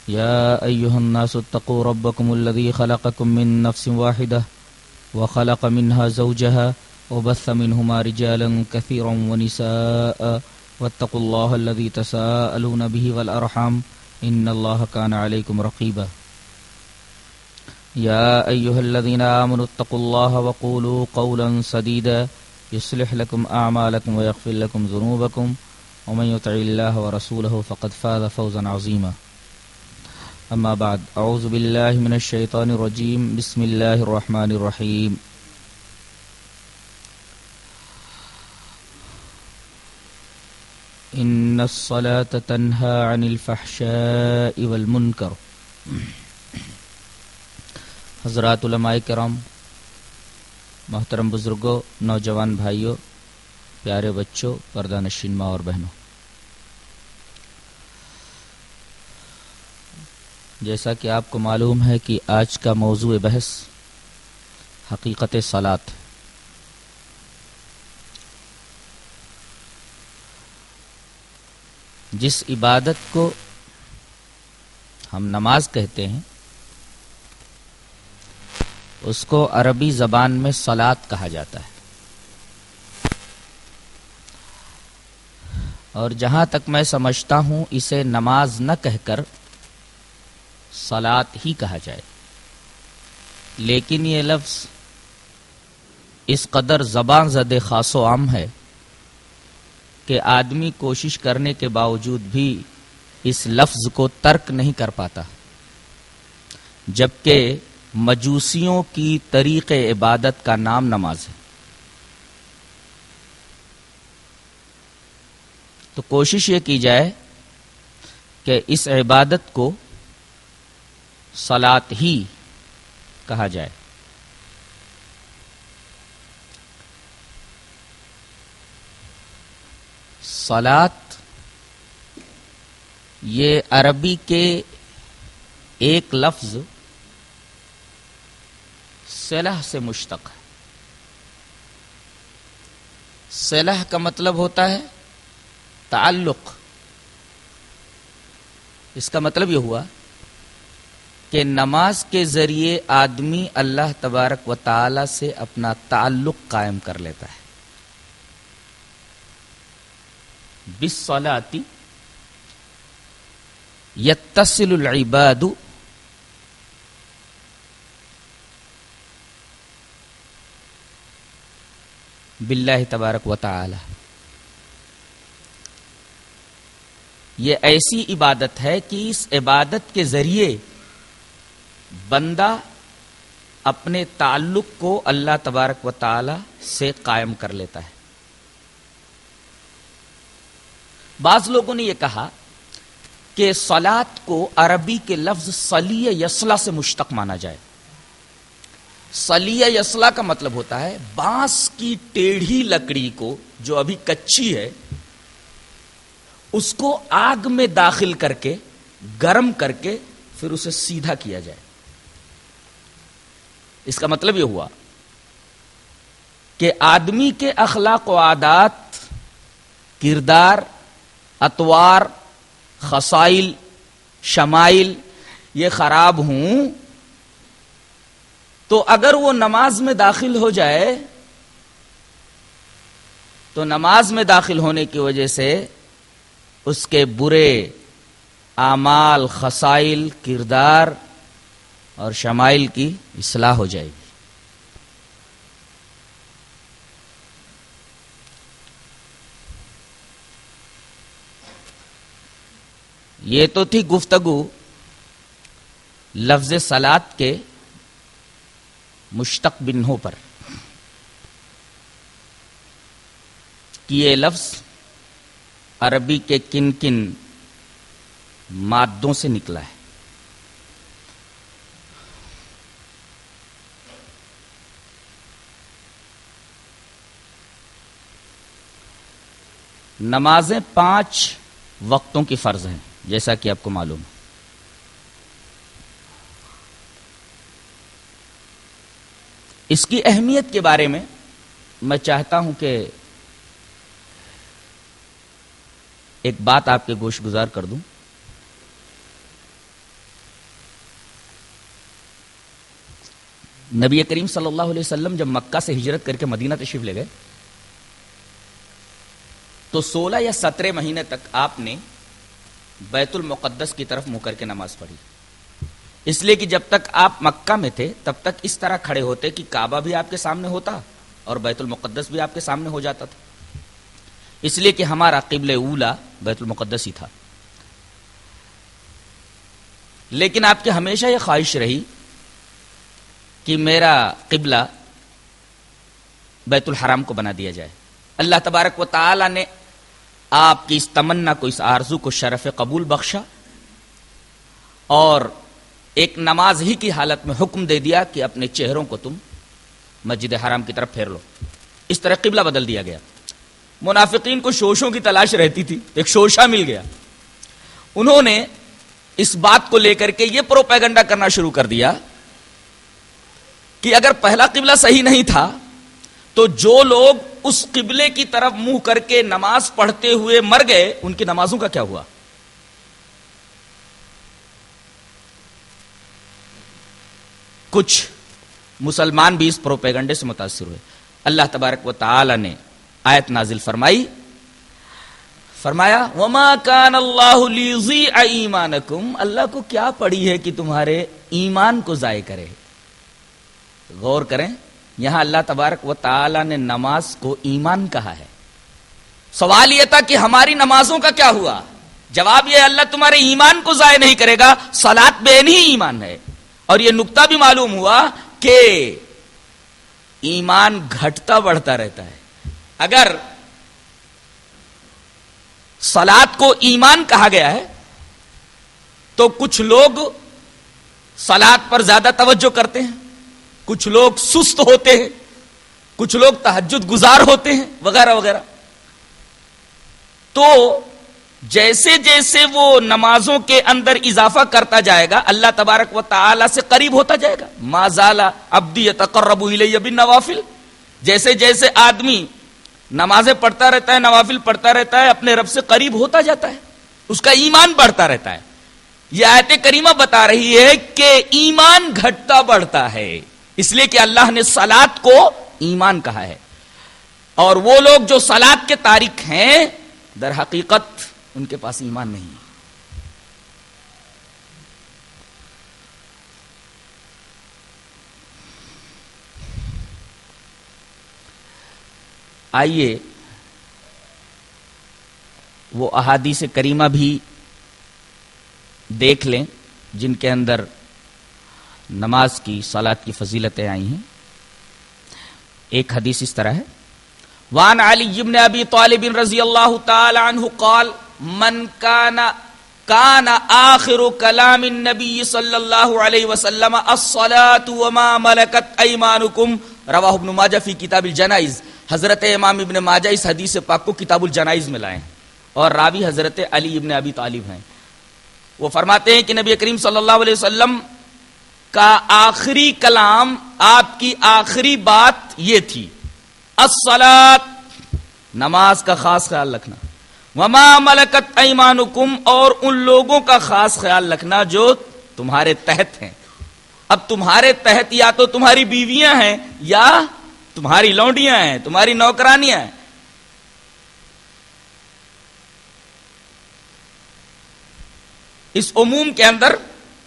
يا أيها الناس اتقوا ربكم الذي خلقكم من نفس واحدة وخلق منها زوجها وبث منهما رجالا كثيرا ونساء واتقوا الله الذي تساءلون به والأرحام إن الله كان عليكم رقيبا يا أيها الذين آمنوا اتقوا الله وقولوا قولا سديدا يصلح لكم أعمالكم ويغفر لكم ذنوبكم ومن يطع الله ورسوله فقد فاز فوزا عظيما أما بعد أعوذ بالله من الشيطان الرجيم بسم الله الرحمن الرحيم إن الصلاة تنهى عن الفحشاء والمنكر. حضرات علماء کرام، محترم بزرگوں، نوجوان بھائیوں، پیارے بچوں، پردہ نشین ماں اور بہنوں، جیسا کہ آپ کو معلوم ہے کہ آج کا موضوع بحث حقیقت صلاۃ. جس عبادت کو ہم نماز کہتے ہیں اس کو عربی زبان میں صلاۃ کہا جاتا ہے، اور جہاں تک میں سمجھتا ہوں اسے نماز نہ کہہ کر صلاۃ ہی کہا جائے. لیکن یہ لفظ اس قدر زبان زد خاص و عام ہے کہ آدمی کوشش کرنے کے باوجود بھی اس لفظ کو ترک نہیں کر پاتا، جبکہ مجوسیوں کی طریق عبادت کا نام نماز ہے. تو کوشش یہ کی جائے کہ اس عبادت کو صلاۃ ہی کہا جائے. صلاۃ یہ عربی کے ایک لفظ صلح سے مشتق ہے. صلح کا مطلب ہوتا ہے تعلق. اس کا مطلب یہ ہوا کہ نماز کے ذریعے آدمی اللہ تبارک و تعالی سے اپنا تعلق قائم کر لیتا ہے. بالصلاۃ یتصل العباد باللہ تبارک و تعالی. یہ ایسی عبادت ہے کہ اس عبادت کے ذریعے بندہ اپنے تعلق کو اللہ تبارک و تعالی سے قائم کر لیتا ہے. بعض لوگوں نے یہ کہا کہ صلاۃ کو عربی کے لفظ صلی یصلا سے مشتق مانا جائے. صلی یصلا کا مطلب ہوتا ہے بانس کی ٹیڑھی لکڑی کو جو ابھی کچی ہے اس کو آگ میں داخل کر کے گرم کر کے پھر اسے سیدھا کیا جائے. اس کا مطلب یہ ہوا کہ آدمی کے اخلاق و عادات، کردار، اطوار، خصائل، شمائل یہ خراب ہوں تو اگر وہ نماز میں داخل ہو جائے تو نماز میں داخل ہونے کی وجہ سے اس کے برے اعمال، خصائل، کردار اور شمائل کی اصلاح ہو جائے گی. یہ تو تھی گفتگو لفظ صلاۃ کے مشتق بنوں پر کہ یہ لفظ عربی کے کن کن مادوں سے نکلا ہے. نمازیں 5 وقتوں کی فرض ہیں جیسا کہ آپ کو معلوم ہے. اس کی اہمیت کے بارے میں میں چاہتا ہوں کہ ایک بات آپ کے گوش گزار کر دوں. نبی کریم صلی اللہ علیہ وسلم جب مکہ سے ہجرت کر کے مدینہ تشریف لے گئے تو 16 یا 17 مہینے تک آپ نے بیت المقدس کی طرف منہ کر کے نماز پڑھی، اس لیے کہ جب تک آپ مکہ میں تھے تب تک اس طرح کھڑے ہوتے کہ کعبہ بھی آپ کے سامنے ہوتا اور بیت المقدس بھی آپ کے سامنے ہو جاتا تھا، اس لیے کہ ہمارا قبلہ اولا بیت المقدس ہی تھا۔ لیکن آپ کی ہمیشہ یہ خواہش رہی کہ میرا قبلہ بیت الحرام کو بنا دیا جائے۔ اللہ تبارک و تعالی نے آپ کی اس تمنا کو، اس آرزو کو شرف قبول بخشا اور ایک نماز ہی کی حالت میں حکم دے دیا کہ اپنے چہروں کو تم مسجد حرام کی طرف پھیر لو۔ اس طرح قبلہ بدل دیا گیا۔ منافقین کو شوشوں کی تلاش رہتی تھی، ایک شوشہ مل گیا، انہوں نے اس بات کو لے کر کے یہ پروپیگنڈا کرنا شروع کر دیا کہ اگر پہلا قبلہ صحیح نہیں تھا تو جو لوگ اس قبلے کی طرف منہ کر کے نماز پڑھتے ہوئے مر گئے ان کی نمازوں کا کیا ہوا؟ کچھ مسلمان بھی اس پروپیگنڈے سے متاثر ہوئے۔ اللہ تبارک و تعالی نے آیت نازل فرمایا وما کان اللہ لیضیع ایمانکم، اللہ کو کیا پڑی ہے کہ تمہارے ایمان کو ضائع کرے۔ غور کریں، یہاں اللہ تبارک و تعالی نے نماز کو ایمان کہا ہے۔ سوال یہ تھا کہ ہماری نمازوں کا کیا ہوا؟ جواب یہ اللہ تمہارے ایمان کو ضائع نہیں کرے گا، صلاۃ بین ہی ایمان ہے۔ اور یہ نقطہ بھی معلوم ہوا کہ ایمان گھٹتا بڑھتا رہتا ہے۔ اگر صلاۃ کو ایمان کہا گیا ہے تو کچھ لوگ صلاۃ پر زیادہ توجہ کرتے ہیں، کچھ لوگ سست ہوتے ہیں، کچھ لوگ تہجد گزار ہوتے ہیں وغیرہ وغیرہ۔ تو جیسے جیسے وہ نمازوں کے اندر اضافہ کرتا جائے گا اللہ تبارک و تعالی سے قریب ہوتا جائے گا۔ ما زال عبدی یتقرب الی بالنوافل، جیسے جیسے آدمی نمازیں پڑھتا رہتا ہے، نوافل پڑھتا رہتا ہے، اپنے رب سے قریب ہوتا جاتا ہے، اس کا ایمان بڑھتا رہتا ہے۔ یہ آیت کریمہ بتا رہی ہے کہ ایمان گھٹتا بڑھتا ہے، اس لیے کہ اللہ نے صلاۃ کو ایمان کہا ہے۔ اور وہ لوگ جو صلاۃ کے تارک ہیں در حقیقت ان کے پاس ایمان نہیں ہے۔ آئیے وہ احادیث کریمہ بھی دیکھ لیں جن کے اندر نماز کی، صلاۃ کی فضیلتیں آئی ہیں۔ ایک حدیث اس طرح ہے، وعن علی بن ابی طالب رضی اللہ تعالی عنہ قال من کان آخر کلام النبی صلی اللہ علیہ وسلم الصلاۃ وما ملکت ایمانکم، رواہ ابن ماجہ فی کتاب الجنائز۔ حضرت امام ابن ماجہ اس حدیث پاک کو کتاب الجنائز میں لائے ہیں اور راوی حضرت علی ابن ابی طالب ہیں۔ وہ فرماتے ہیں کہ نبی کریم صلی اللہ علیہ وسلم کا آخری کلام، آپ کی آخری بات یہ تھی، الصلاۃ، نماز کا خاص خیال رکھنا، وما ملکت ایمانکم، اور ان لوگوں کا خاص خیال رکھنا جو تمہارے تحت ہیں۔ اب تمہارے تحت یا تو تمہاری بیویاں ہیں یا تمہاری لونڈیاں ہیں، تمہاری نوکرانیاں ہیں۔ اس عموم کے اندر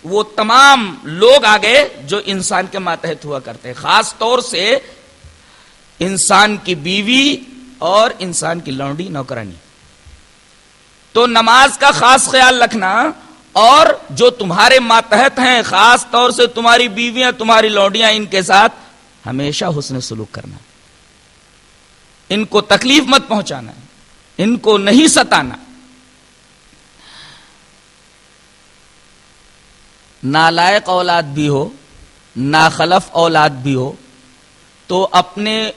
وہ تمام لوگ آ گئے جو انسان کے ماتحت ہوا کرتے ہیں، خاص طور سے انسان کی بیوی اور انسان کی لونڈی، نوکرانی۔ تو نماز کا خاص خیال رکھنا اور جو تمہارے ماتحت ہیں خاص طور سے تمہاری بیویاں، تمہاری لونڈیاں، ان کے ساتھ ہمیشہ حسن سلوک کرنا، ان کو تکلیف مت پہنچانا، ان کو نہیں ستانا۔ نالائق اولاد بھی ہو، ناخلف اولاد بھی ہو، تو اپنے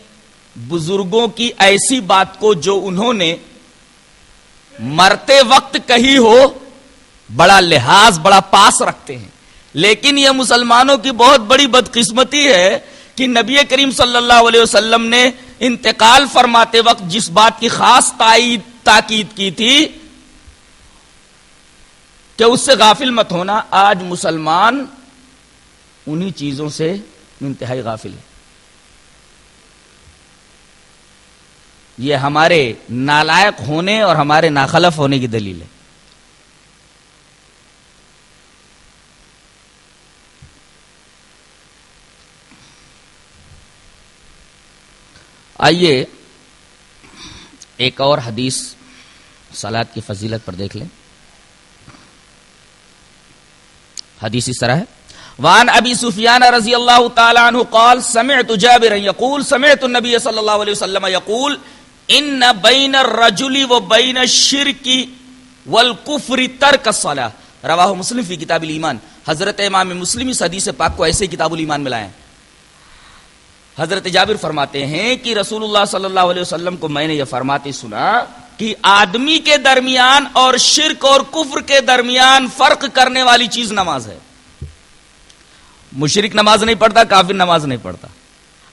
بزرگوں کی ایسی بات کو جو انہوں نے مرتے وقت کہی ہو بڑا لحاظ، بڑا پاس رکھتے ہیں۔ لیکن یہ مسلمانوں کی بہت بڑی بدقسمتی ہے کہ نبی کریم صلی اللہ علیہ وسلم نے انتقال فرماتے وقت جس بات کی خاص تاکید کی تھی کہ اس سے غافل مت ہونا، آج مسلمان انہی چیزوں سے انتہائی غافل ہے. یہ ہمارے نالائق ہونے اور ہمارے ناخلف ہونے کی دلیل ہے. آئیے ایک اور حدیث صلاۃ کی فضیلت پر دیکھ لیں. حدیث اس طرح ہے: وعن ابی سفیان رضی اللہ تعالی عنہ قال سمعت جابرا یقول سمعت النبی صلی اللہ علیہ وسلم یقول ان بین الرجل وبین الشرک والکفر ترک الصلاۃ رواہ مسلم فی کتاب الایمان. حضرت امام مسلم اس حدیث پاک کو ایسے کتاب الایمان میں لائے ہیں. حضرت جابر فرماتے ہیں کہ رسول اللہ صلی اللہ علیہ وسلم کو میں نے یہ فرماتے سنا کہ آدمی کے درمیان اور شرک اور کفر کے درمیان فرق کرنے والی چیز نماز ہے. مشرک نماز نہیں پڑھتا، کافر نماز نہیں پڑھتا.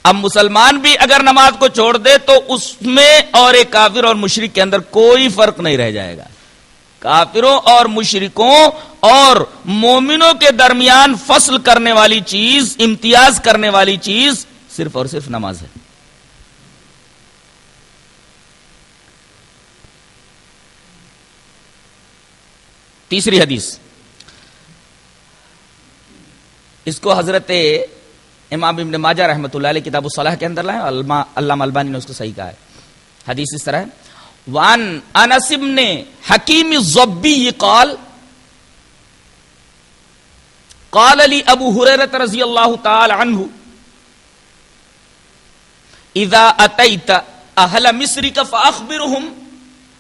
اب مسلمان بھی اگر نماز کو چھوڑ دے تو اس میں اور ایک کافر اور مشرک کے اندر کوئی فرق نہیں رہ جائے گا. کافروں اور مشرکوں اور مومنوں کے درمیان فصل کرنے والی چیز، امتیاز کرنے والی چیز صرف اور صرف نماز ہے. تیسری حدیث، اس کو حضرت امام ابن ماجہ رحمۃ اللہ علیہ کتاب الصلاح کے اندر لائے. علامہ البانی نے اس کو صحیح کہا ہے. حدیث اس طرح ہے: وعن انس بن حکیم الضبی قال قال لي ابو ہریرہ رضی اللہ تعالی عنہ اذا اتيت اهل مصر فاخبرهم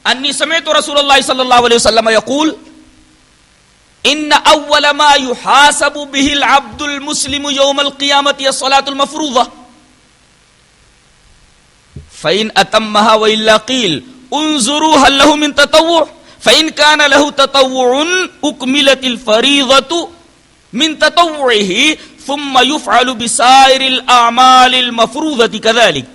اني سمعت رسول الله صلى الله عليه وسلم يقول ان اول ما يحاسب به العبد المسلم يوم القيامه الصلاه المفروضه فان اتمها والا قيل انظروا هل له من تطوع فان كان له تطوع اكملت الفريضه من تطوعه ثم يفعل بسائر الاعمال المفروضه كذلك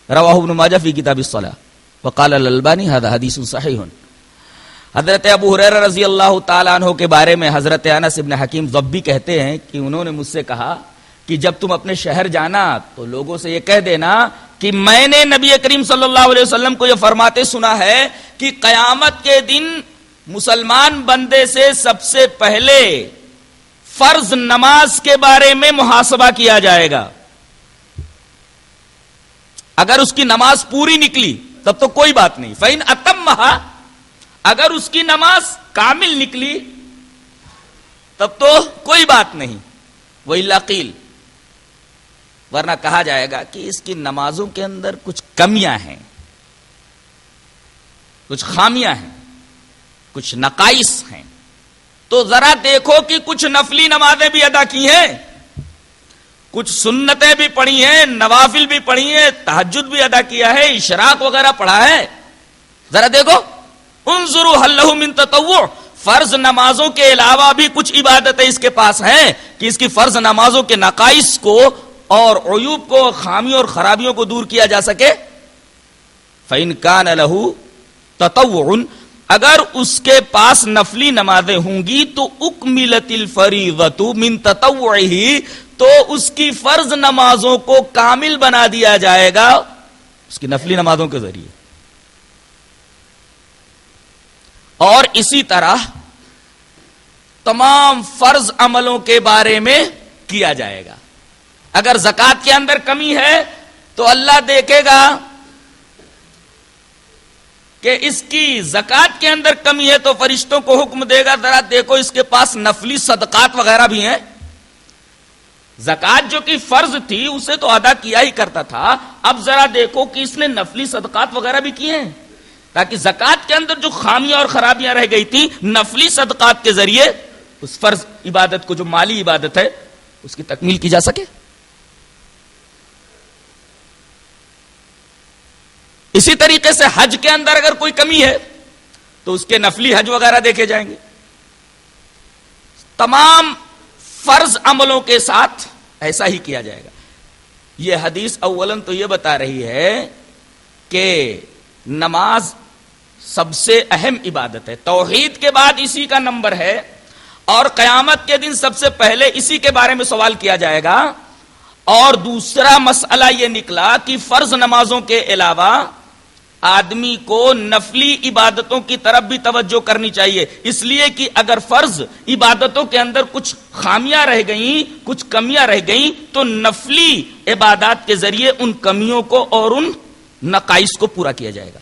رواه ابن ماجہ فی کتاب الصلاۃ وقال الالبانی هذا حدیث صحیح. حضرت ابو ہریرہ رضی اللہ تعالیٰ عنہ کے بارے میں حضرت انس ابن حکیم ضبی کہتے ہیں کہ انہوں نے مجھ سے کہا کہ جب تم اپنے شہر جانا تو لوگوں سے یہ کہہ دینا کہ میں نے نبی کریم صلی اللہ علیہ وسلم کو یہ فرماتے سنا ہے کہ قیامت کے دن مسلمان بندے سے سب سے پہلے فرض نماز کے بارے میں محاسبہ کیا جائے گا. اگر اس کی نماز پوری نکلی تب تو کوئی بات نہیں. فَإِنْ أَتَمَّهَا اگر اس کی نماز کامل نکلی تب تو کوئی بات نہیں. وَإِلَّا قِيلَ ورنہ کہا جائے گا کہ اس کی نمازوں کے اندر کچھ کمیاں ہیں، کچھ خامیاں ہیں، کچھ نقائص ہیں، تو ذرا دیکھو کہ کچھ نفلی نمازیں بھی ادا کی ہیں، کچھ سنتیں بھی پڑھی ہیں، نوافل بھی پڑھی ہیں، تہجد بھی ادا کیا ہے، اشراق وغیرہ پڑھا ہے، ذرا دیکھو. انظروا هل له من تطوع فرض نمازوں کے علاوہ بھی کچھ عبادتیں اس کے پاس ہیں کہ اس کی فرض نمازوں کے نقائص کو اور عیوب کو، خامیوں اور خرابیوں کو دور کیا جا سکے. فَإِنْ كَانَ لَهُ تَطَوُّعٌ اگر اس کے پاس نفلی نمازیں ہوں گی تو اکملت الفریضۃ من تطوعہ تو اس کی فرض نمازوں کو کامل بنا دیا جائے گا اس کی نفلی نمازوں کے ذریعے. اور اسی طرح تمام فرض عملوں کے بارے میں کیا جائے گا. اگر زکوٰۃ کے اندر کمی ہے تو اللہ دیکھے گا کہ اس کی زکوٰۃ کے اندر کمی ہے تو فرشتوں کو حکم دے گا ذرا دیکھو اس کے پاس نفلی صدقات وغیرہ بھی ہیں. زکوٰۃ جو کہ فرض تھی اسے تو ادا کیا ہی کرتا تھا، اب ذرا دیکھو کہ اس نے نفلی صدقات وغیرہ بھی کیے ہیں تاکہ زکوٰۃ کے اندر جو خامیاں اور خرابیاں رہ گئی تھی نفلی صدقات کے ذریعے اس فرض عبادت کو، جو مالی عبادت ہے، اس کی تکمیل کی جا سکے. اسی طریقے سے حج کے اندر اگر کوئی کمی ہے تو اس کے نفلی حج وغیرہ دیکھے جائیں گے. تمام فرض عملوں کے ساتھ ایسا ہی کیا جائے گا. یہ حدیث اولاً تو یہ بتا رہی ہے کہ نماز سب سے اہم عبادت ہے، توحید کے بعد اسی کا نمبر ہے، اور قیامت کے دن سب سے پہلے اسی کے بارے میں سوال کیا جائے گا. اور دوسرا مسئلہ یہ نکلا کہ فرض نمازوں کے علاوہ آدمی کو نفلی عبادتوں کی طرف بھی توجہ کرنی چاہیے، اس لیے کہ اگر فرض عبادتوں کے اندر کچھ خامیاں رہ گئیں، کچھ کمیاں رہ گئیں، تو نفلی عبادات کے ذریعے ان کمیوں کو اور ان نقائص کو پورا کیا جائے گا.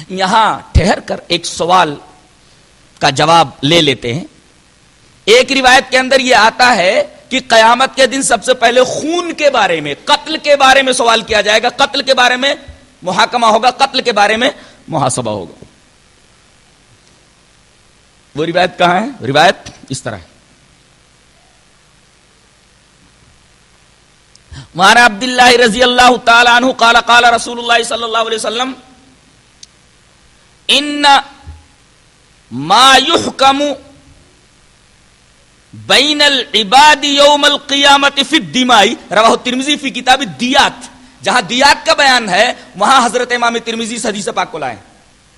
یہاں ٹھہر کر ایک سوال کا جواب لے لیتے ہیں. ایک روایت کے اندر یہ آتا ہے کہ قیامت کے دن سب سے پہلے خون کے بارے میں، قتل کے بارے میں سوال کیا جائے گا، قتل کے بارے میں محاکمہ ہوگا، قتل کے بارے میں محاسبہ ہوگا. وہ روایت کہاں ہے؟ روایت اس طرح ہے. وعن عبداللہ رضی اللہ تعالی عنہ قال قال رسول اللہ صلی اللہ علیہ وسلم ان ما يحكم بین العباد یوم القیامت فی الدماء رواہ الترمذی فی کتاب الدیات. جہاں دیات کا بیان ہے وہاں حضرت امام ترمذی اس حدیث پاک کو لائے.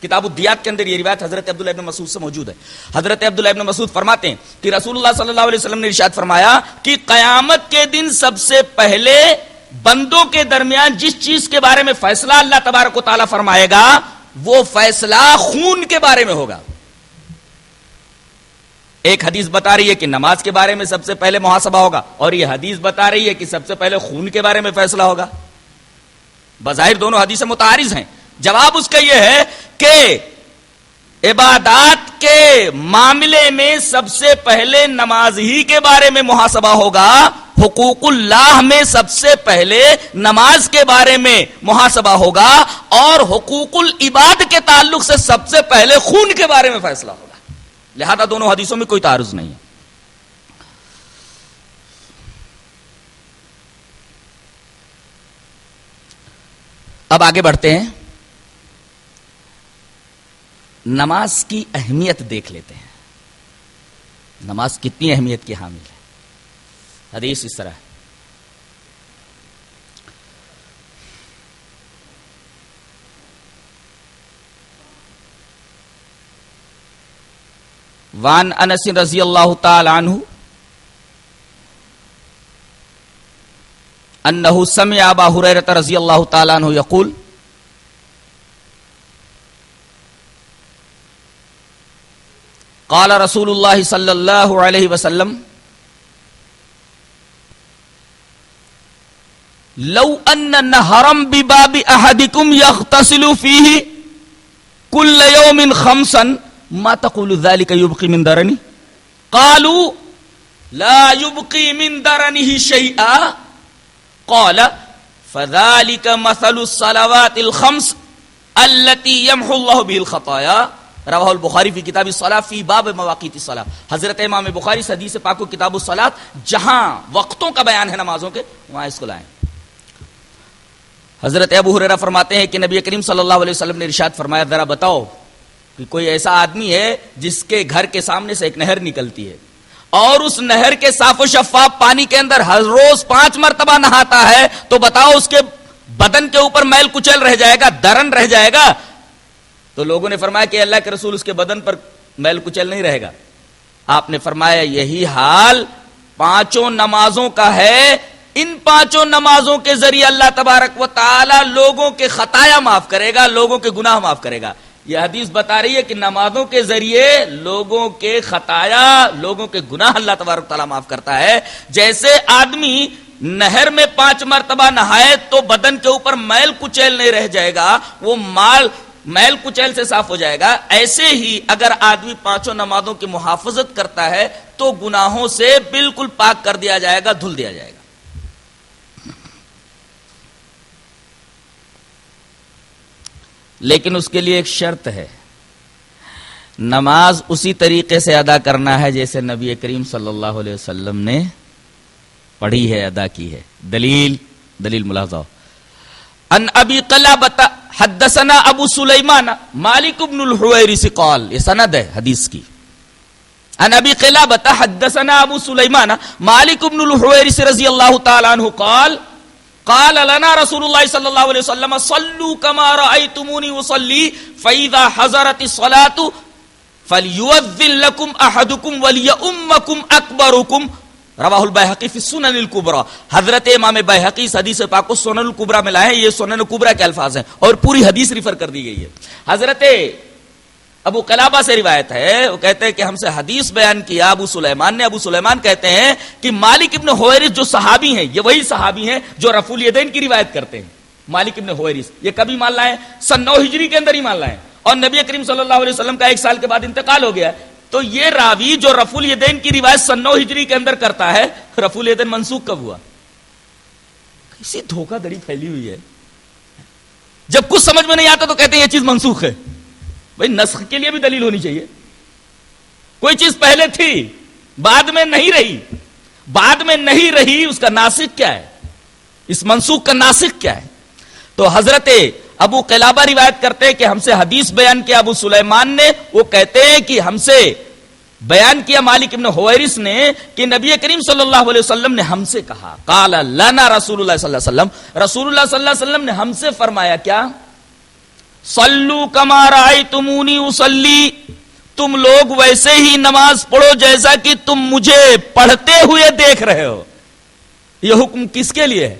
کتاب الدیات کے اندر یہ روایت حضرت عبداللہ ابن مسعود سے موجود ہے. حضرت عبداللہ ابن مسعود فرماتے ہیں کہ رسول اللہ صلی اللہ علیہ وسلم نے ارشاد فرمایا کہ قیامت کے دن سب سے پہلے بندوں کے درمیان جس چیز کے بارے میں فیصلہ اللہ تبارک و تعالیٰ فرمائے گا وہ فیصلہ خون کے بارے میں ہوگا. ایک حدیث بتا رہی ہے کہ نماز کے بارے میں سب سے پہلے محاسبہ ہوگا، اور یہ حدیث بتا رہی ہے کہ سب سے پہلے خون کے بارے میں فیصلہ ہوگا. بظاہر دونوں حدیثیں متعارض ہیں. جواب اس کا یہ ہے کہ عبادات کے معاملے میں سب سے پہلے نماز ہی کے بارے میں محاسبہ ہوگا، حقوق اللہ میں سب سے پہلے نماز کے بارے میں محاسبہ ہوگا، اور حقوق العباد کے تعلق سے سب سے پہلے خون کے بارے میں فیصلہ ہوگا. لہذا دونوں حدیثوں میں کوئی تعارض نہیں ہے. اب آگے بڑھتے ہیں، نماز کی اہمیت دیکھ لیتے ہیں. نماز کتنی اہمیت کی حامل ہے. حدیث اس طرح ہے. وان انس رضی اللہ تعالی عنہ انہ سمع ابا ہریرہ رضی اللہ تعالی عنہ یقول قال رسول اللہ صلی اللہ علیہ وسلم لو ان نہرا بباب احدکم یغتسل فیہ کل یوم خمسا ما تقول ذلك يبقي من درنی قالوا لا يبقي من درنه شيئا قال فذلك مثل الصلوات الخمس التي يمحو الله به الخطايا رواہ البخاری فی کتاب الصلاۃ فی باب مواقیت الصلاۃ. حضرت امام بخاری اس حدیث پاک کو کتاب الصلاۃ جہاں وقتوں کا بیان ہے نمازوں کے وہاں اس کو لائیں. حضرت ابو ہریرہ فرماتے ہیں کہ نبی کریم صلی اللہ علیہ وسلم نے ارشاد فرمایا ذرا بتاؤ کہ کوئی ایسا آدمی ہے جس کے گھر کے سامنے سے ایک نہر نکلتی ہے اور اس نہر کے صاف و شفاف پانی کے اندر ہر روز 5 مرتبہ نہاتا ہے، تو بتاؤ اس کے بدن کے اوپر میل کچیل رہ جائے گا، درن رہ جائے گا؟ تو لوگوں نے فرمایا کہ اللہ کے رسول اس کے بدن پر میل کچیل نہیں رہے گا. آپ نے فرمایا یہی حال 5 نمازوں کا ہے. ان 5 نمازوں کے ذریعے اللہ تبارک و تعالی لوگوں کے خطایا معاف کرے گا، لوگوں کے گناہ معاف کرے گا. یہ حدیث بتا رہی ہے کہ نمازوں کے ذریعے لوگوں کے خطایا، لوگوں کے گناہ اللہ تبارک تعالیٰ معاف کرتا ہے. جیسے آدمی نہر میں 5 مرتبہ نہائے تو بدن کے اوپر میل کچیل نہیں رہ جائے گا، وہ میل کچیل سے صاف ہو جائے گا، ایسے ہی اگر آدمی 5 نمازوں کی محافظت کرتا ہے تو گناہوں سے بالکل پاک کر دیا جائے گا، دھل دیا جائے گا. لیکن اس کے لیے ایک شرط ہے، نماز اسی طریقے سے ادا کرنا ہے جیسے نبی کریم صلی اللہ علیہ وسلم نے پڑھی ہے، ادا کی ہے. دلیل ملاحظہ. ان ابی قلابۃ حدثنا ابو سلیمان مالک بن الحویرث قال، یہ سند ہے حدیث کی. ان ابی قلابۃ حدثنا ابو سلیمان مالک بن الحویرث رضی اللہ تعالی عنہ قال قال لنا رسول اللہ صلی اللہ علیہ وسلم صلوا كما رأيتموني اصلي فاذا حضرت الصلاة فَلْيُؤَذِّن لَكُمْ أَحَدُكُمْ وَلْيَؤُمَّكُمْ أَكْبَرُكُمْ رواہ البیہقی فی السنن الکبریٰ. حضرت امام بیہقی اس حدیث پاک کو سنن الکبریٰ میں لائے ہیں. یہ سنن الکبریٰ کے الفاظ ہیں اور پوری حدیث ریفر کر دی گئی ہے. حضرت ابو قلابہ سے روایت ہے, وہ کہتے ہیں کہ ہم سے حدیث بیان کیا ابو سلیمان نے. ابو سلیمان کہتے ہیں کہ مالک ابن حویرث جو صحابی ہیں, یہ وہی صحابی ہیں جو رفع الیدین کی روایت کرتے ہیں. مالک ابن حویرث یہ کبھی مان لائے؟ سن 9 ہجری کے اندر ہی مان لائے, اور نبی کریم صلی اللہ علیہ وسلم کا 1 سال کے بعد انتقال ہو گیا. تو یہ راوی جو رفع الیدین کی روایت سن 9 ہجری کے اندر کرتا ہے, رفع الیدین منسوخ کب ہوا؟ کسی دھوکہ دڑی پھیلی ہوئی ہے. جب کچھ سمجھ میں نہیں آتا تو کہتے ہیں یہ چیز منسوخ ہے. بھائی نسخ کے لیے بھی دلیل ہونی چاہیے. کوئی چیز پہلے تھی بعد میں نہیں رہی, بعد میں نہیں رہی, اس کا ناسخ کیا ہے؟ اس منسوخ کا ناسخ کیا ہے؟ تو حضرت ابو قلابہ روایت کرتے ہیں کہ ہم سے حدیث بیان کیا ابو سلیمان نے. وہ کہتے ہیں کہ ہم سے بیان کیا مالک ابن حویرث نے کہ نبی کریم صلی اللہ علیہ وسلم نے ہم سے کہا, قال لنا رسول اللہ صلی اللہ علیہ وسلم, رسول اللہ صلی اللہ علیہ وسلم نے ہم سے فرمایا کیا؟ صلو کما رأیتمونی اصلی, تم لوگ ویسے ہی نماز پڑھو جیسا کہ تم مجھے پڑھتے ہوئے دیکھ رہے ہو. یہ حکم کس کے لیے ہے؟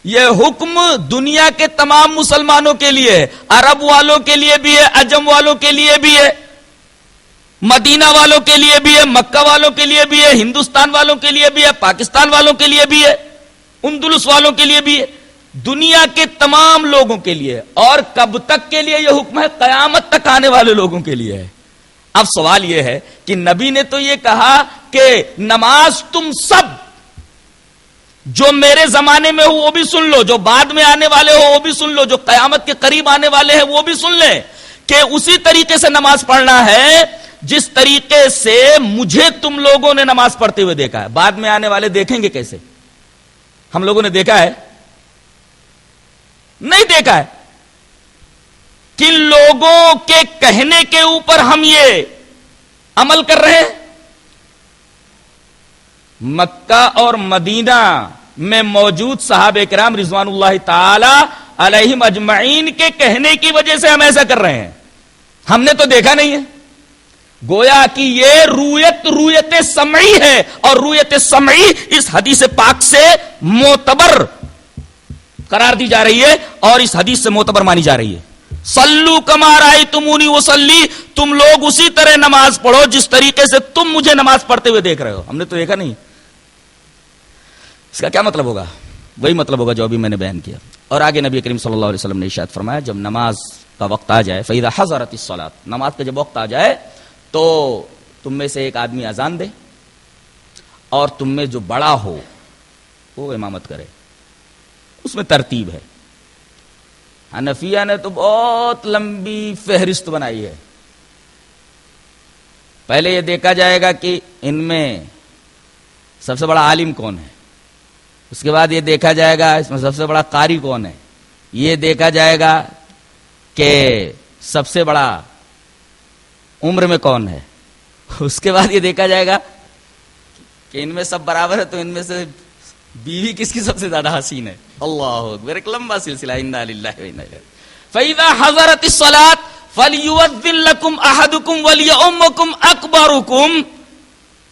یہ حکم دنیا کے تمام مسلمانوں کے لیے ہے. عرب والوں کے لیے بھی ہے, عجم والوں کے لیے بھی ہے, مدینہ والوں کے لیے بھی ہے, مکہ والوں کے لیے بھی ہے, ہندوستان والوں کے لیے بھی ہے, پاکستان والوں کے لیے بھی ہے, اندلس والوں کے لیے بھی ہے, دنیا کے تمام لوگوں کے لیے. اور کب تک کے لیے یہ حکم ہے؟ قیامت تک آنے والے لوگوں کے لیے ہے. اب سوال یہ ہے کہ نبی نے تو یہ کہا کہ نماز تم سب, جو میرے زمانے میں ہو وہ بھی سن لو, جو بعد میں آنے والے ہو وہ بھی سن لو, جو قیامت کے قریب آنے والے ہیں وہ بھی سن لیں, کہ اسی طریقے سے نماز پڑھنا ہے جس طریقے سے مجھے تم لوگوں نے نماز پڑھتے ہوئے دیکھا ہے. بعد میں آنے والے دیکھیں گے کیسے؟ ہم لوگوں نے دیکھا ہے؟ نہیں دیکھا ہے. کن لوگوں کے کہنے کے اوپر ہم یہ عمل کر رہے ہیں؟ مکہ اور مدینہ میں موجود صحابہ کرام رضوان اللہ تعالی علیہم اجمعین کے کہنے کی وجہ سے ہم ایسا کر رہے ہیں. ہم نے تو دیکھا نہیں ہے. گویا کہ یہ رویت سمعی ہے, اور رویت سمعی اس حدیث پاک سے معتبر قرار دی جا رہی ہے اور اس حدیث سے معتبر مانی جا رہی ہے. صلو کما رأیتمونی اصلی, تم لوگ اسی طرح نماز پڑھو جس طریقے سے تم مجھے نماز پڑھتے ہوئے دیکھ رہے ہو. ہم نے تو دیکھا نہیں. اس کا کیا مطلب ہوگا؟ وہی مطلب ہوگا جو ابھی میں نے بیان کیا. اور آگے نبی کریم صلی اللہ علیہ وسلم نے ارشاد فرمایا, جب نماز کا وقت آ جائے, فَإِذَا حَضَرَتِ الصَّلَاةُ, نماز کا جب وقت آ جائے تو تم میں سے ایک آدمی اذان دے, اور تم میں جو بڑا ہو وہ امامت کرے. اس میں ترتیب ہے. حنفیہ نے تو بہت لمبی فہرست بنائی ہے. پہلے یہ دیکھا جائے گا کہ ان میں سب سے بڑا عالم کون ہے, اس کے بعد یہ دیکھا جائے گا اس میں سب سے بڑا قاری کون ہے, یہ دیکھا جائے گا کہ سب سے بڑا عمر میں کون ہے, اس کے بعد یہ دیکھا جائے گا کہ ان میں سب برابر ہے تو ان میں سے بیوی کس کی سب سے زیادہ حسین ہے. اللہ اکبر, ایک لمبا سلسلہ. انا للہ و انا الیہ. فَإِذَا حَضَرَتِ الصَّلَاةُ فَلْيُؤَذِّن لَكُمْ أَحَدُكُمْ وَلْيَؤُمَّكُمْ أَكْبَرُكُمْ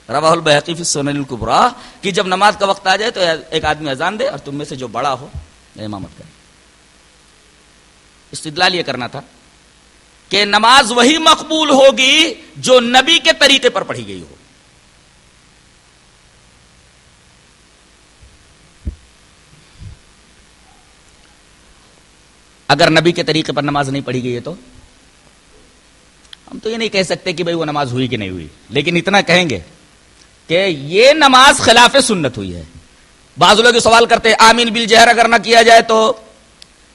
رواہ البیہقی فی السنن الکبریٰ, کہ جب نماز کا وقت آ جائے تو ایک آدمی اذان دے اور تم میں سے جو بڑا ہو امامت کرے. استدلال یہ کرنا تھا کہ نماز وہی مقبول ہوگی جو نبی کے طریقے پر پڑھی گئی ہو. اگر نبی کے طریقے پر نماز نہیں پڑھی گئی ہے تو ہم تو یہ نہیں کہہ سکتے کہ بھئی وہ نماز ہوئی کہ نہیں ہوئی, لیکن اتنا کہیں گے کہ یہ نماز خلاف سنت ہوئی ہے. بعض لوگ سوال کرتے ہیں آمین بالجہر اگر نہ کیا جائے تو,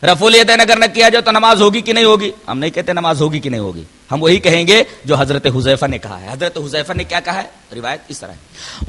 رفع الیدین اگر نہ کیا جائے تو نماز ہوگی کہ نہیں ہوگی؟ ہم نہیں کہتے نماز ہوگی کہ نہیں ہوگی, ہم وہی کہیں گے جو حضرت حذیفہ نے کہا ہے. حضرت حذیفہ نے کیا کہا ہے؟ روایت اس طرح ہے,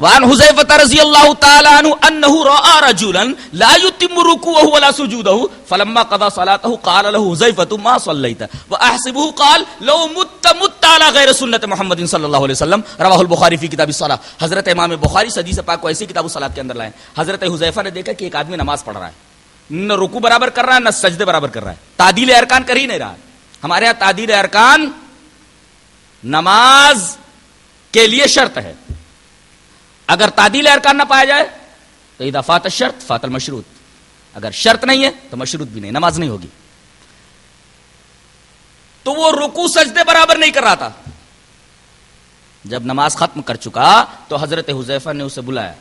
وان حذیفہ رضی اللہ تعالی عنہ انہ رأى رجلا لا يتم ركوعه ولا سجوده فلما قضى صلاته قال له حذیفہ ما صلیت واحسبه قال لو مت على غیر سنت محمد صلی اللہ علیہ وسلم رواہ البخاری فی کتاب الصلاۃ. حضرت امام بخاری حدیث پاک کو ایسی کتاب الصلاۃ کے اندر لائے. حضرت حذیفہ نے دیکھا کہ ایک آدمی نماز پڑھ رہا ہے, نہ رکوع برابر کر رہا ہے نہ سجدے برابر کر رہا ہے, تعدیل ارکان کر ہی نہیں رہا. ہمارے ہاں تعدیل ارکان نماز کے لیے شرط ہے. اگر تعدیل ارکان نہ پایا جائے تو اذا فات الشرط فات المشروط. اگر شرط نہیں ہے تو مشروط بھی نہیں، نماز نہیں ہوگی. تو وہ رکوع سجدے برابر نہیں کر رہا تھا. جب نماز ختم کر چکا تو حضرت حذیفہ نے اسے بلایا،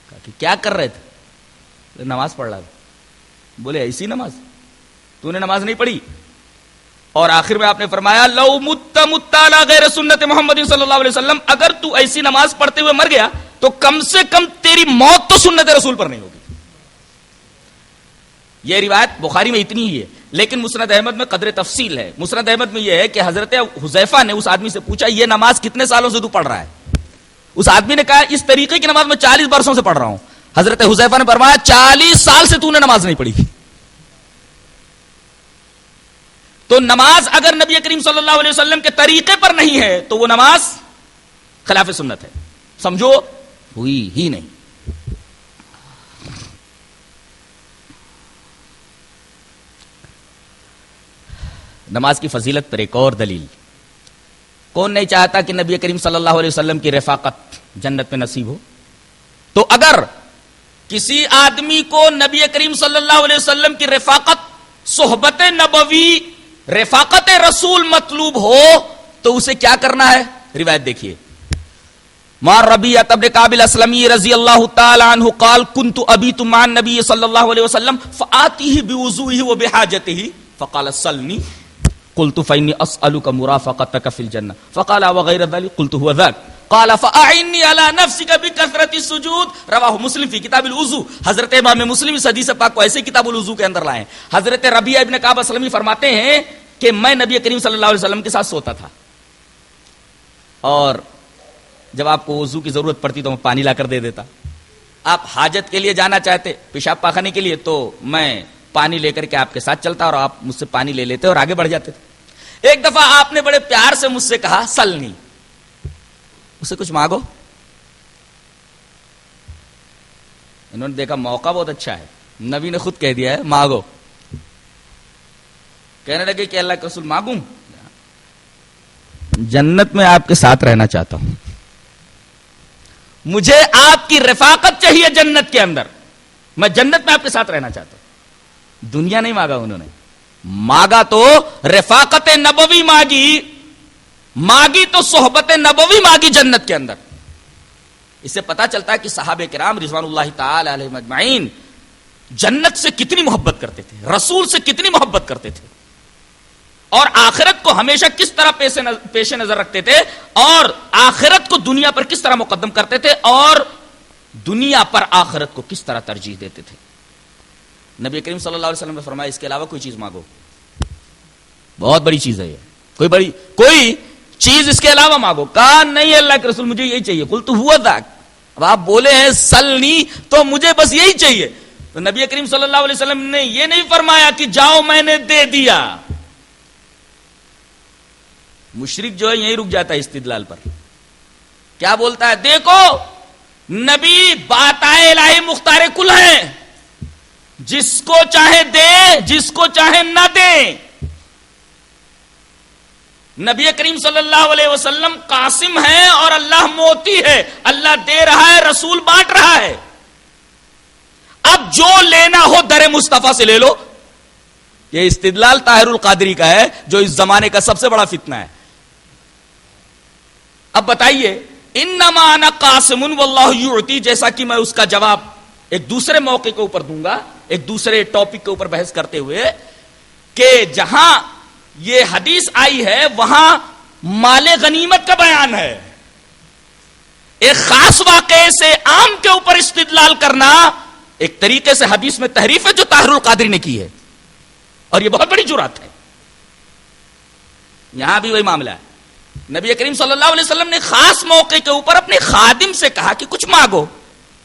کہا کہ کیا کر رہے تھے؟ نماز پڑھ رہا تھا. بولے ایسی نماز؟ تو نے نماز نہیں پڑھی. اور آخر میں آپ نے فرمایا لو مت علی غیر سنت محمد صلی اللہ علیہ وسلم، اگر تو ایسی نماز پڑھتے ہوئے مر گیا تو کم سے کم تیری موت تو سنت رسول پر نہیں ہوگی. یہ روایت بخاری میں اتنی ہی ہے، لیکن مسند احمد میں قدر تفصیل ہے. مسند احمد میں یہ ہے کہ حضرت حذیفہ نے اس آدمی سے پوچھا یہ نماز کتنے سالوں سے تو پڑھ رہا ہے؟ اس آدمی نے کہا اس طریقے کی نماز میں 40 برسوں سے پڑھ رہا ہوں. حضرت حذیفہ نے فرمایا 40 سال سے تو نے نماز نہیں پڑھی. تو نماز اگر نبی کریم صلی اللہ علیہ وسلم کے طریقے پر نہیں ہے تو وہ نماز خلاف سنت ہے، سمجھو ہوئی ہی نہیں. نماز کی فضیلت پر ایک اور دلیل. کون نہیں چاہتا کہ نبی کریم صلی اللہ علیہ وسلم کی رفاقت جنت میں نصیب ہو؟ تو اگر کسی آدمی کو نبی کریم صلی اللہ علیہ وسلم کی رفاقت، صحبت نبوی، رفاقت رسول مطلوب ہو تو اسے کیا کرنا ہے؟ روایت دیکھیے. مع ربیعۃ بن کعب الاسلمی رضی اللہ تعالی عنہ قال كنت ابیت مع النبی صلی اللہ علیہ وسلم فآتیہ بوضوئہ وبحاجتہ فقال صلنی قلت فإني أسألك مرافقتك في الجنة فقال وغير ذلك قلت هو ذاك قال فأعني على نفسك بكثرة السجود رواہ مسلم فی کتاب الوضو. حضرت امام مسلم اس حدیث پاک کو ایسے کتاب الوضو کے اندر لائے ہیں. حضرت ربیعہ ابن کعب اسلمی فرماتے ہیں کہ میں نبی کریم صلی اللہ علیہ وسلم کے ساتھ سوتا تھا اور جب آپ کو وضو کی ضرورت پڑتی تو میں پانی لا کر دے دیتا. آپ حاجت کے لیے جانا چاہتے، پیشاب پاخانے کے لیے، تو میں پانی لے کر کے آپ کے ساتھ چلتا اور آپ مجھ سے پانی لے لیتے اور آگے بڑھ جاتے تھے. ایک دفعہ آپ نے بڑے پیار سے مجھ سے کہا سلنی، اسے کچھ مانگو. انہوں نے دیکھا موقع بہت اچھا ہے، نبی نے خود کہہ دیا ہے مانگو. کہنے لگے کہ اللہ کے رسول مانگوں؟ جنت میں آپ کے ساتھ رہنا چاہتا ہوں، مجھے آپ کی رفاقت چاہیے جنت کے اندر، میں جنت میں آپ کے ساتھ رہنا چاہتا ہوں. دنیا نہیں مانگا انہوں نے، مانگا تو رفاقت نبوی مانگی تو صحبت نبوی مانگی جنت کے اندر. اس سے پتا چلتا ہے کہ صحابہ کرام رضوان اللہ تعالی علیہم اجمعین جنت سے کتنی محبت کرتے تھے، رسول سے کتنی محبت کرتے تھے، اور آخرت کو ہمیشہ کس طرح پیش نظر رکھتے تھے، اور آخرت کو دنیا پر کس طرح مقدم کرتے تھے، اور دنیا پر آخرت کو کس طرح ترجیح دیتے تھے. نبی کریم صلی اللہ علیہ وسلم نے فرمایا اس کے علاوہ کوئی چیز مانگو، بہت بڑی چیز ہے یہ، کوئی چیز اس کے علاوہ مانگو. کہا نہیں اللہ کے رسول مجھے یہی چاہیے. قلت ہوا ذاک، اب آپ بولے ہیں سلنی تو مجھے بس یہی چاہیے. تو نبی کریم صلی اللہ علیہ وسلم نے یہ نہیں فرمایا کہ جاؤ میں نے دے دیا. مشرک جو ہے یہی رک جاتا ہے استدلال پر. کیا بولتا ہے؟ دیکھو نبی باتائے الہی مختار کل ہیں، جس کو چاہے دے، جس کو چاہے نہ دے. نبی کریم صلی اللہ علیہ وسلم قاسم ہے اور اللہ موتی ہے، اللہ دے رہا ہے، رسول بانٹ رہا ہے. اب جو لینا ہو در مصطفیٰ سے لے لو. یہ استدلال طاہر القادری کا ہے جو اس زمانے کا سب سے بڑا فتنہ ہے. اب بتائیے انما انا قاسم واللہ یعطی، جیسا کہ میں اس کا جواب ایک دوسرے موقع کے اوپر دوں گا، ایک دوسرے ٹاپک کے اوپر بحث کرتے ہوئے، کہ جہاں یہ حدیث آئی ہے وہاں مال غنیمت کا بیان ہے. ایک خاص واقعے سے عام کے اوپر استدلال کرنا ایک طریقے سے حدیث میں تحریف ہے جو طاہر القادری نے کی ہے، اور یہ بہت بڑی جرات ہے. یہاں بھی وہی معاملہ ہے. نبی کریم صلی اللہ علیہ وسلم نے خاص موقع کے اوپر اپنے خادم سے کہا کہ کچھ مانگو،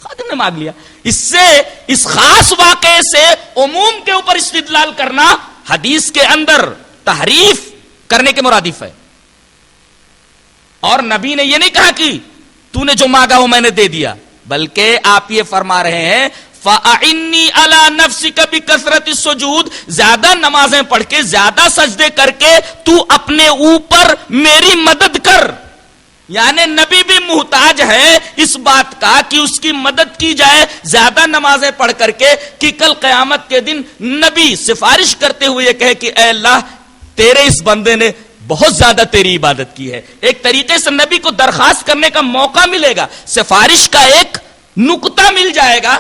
خادم نے مانگ لیا. اس سے اس خاص واقعے سے عموم کے اوپر استدلال کرنا حدیث کے اندر تحریف کرنے کے مرادف ہے. اور نبی نے یہ نہیں کہا کہ تو نے جو مانگا وہ میں نے دے دیا، بلکہ آپ یہ فرما رہے ہیں فَأَعِنِّي عَلَى نَفْسِكَ بِكَثْرَةِ السُّجُودِ، زیادہ نمازیں پڑھ کے، زیادہ سجدے کر کے تو اپنے اوپر میری مدد کر. یعنی نبی بھی محتاج ہے اس بات کا کہ اس کی مدد کی جائے زیادہ نمازیں پڑھ کر کے، کہ کل قیامت کے دن نبی سفارش کرتے ہوئے یہ کہے کہ اے اللہ تیرے اس بندے نے بہت زیادہ تیری عبادت کی ہے. ایک طریقے سے نبی کو درخواست کرنے کا موقع ملے گا، سفارش کا ایک نقطہ مل جائے گا.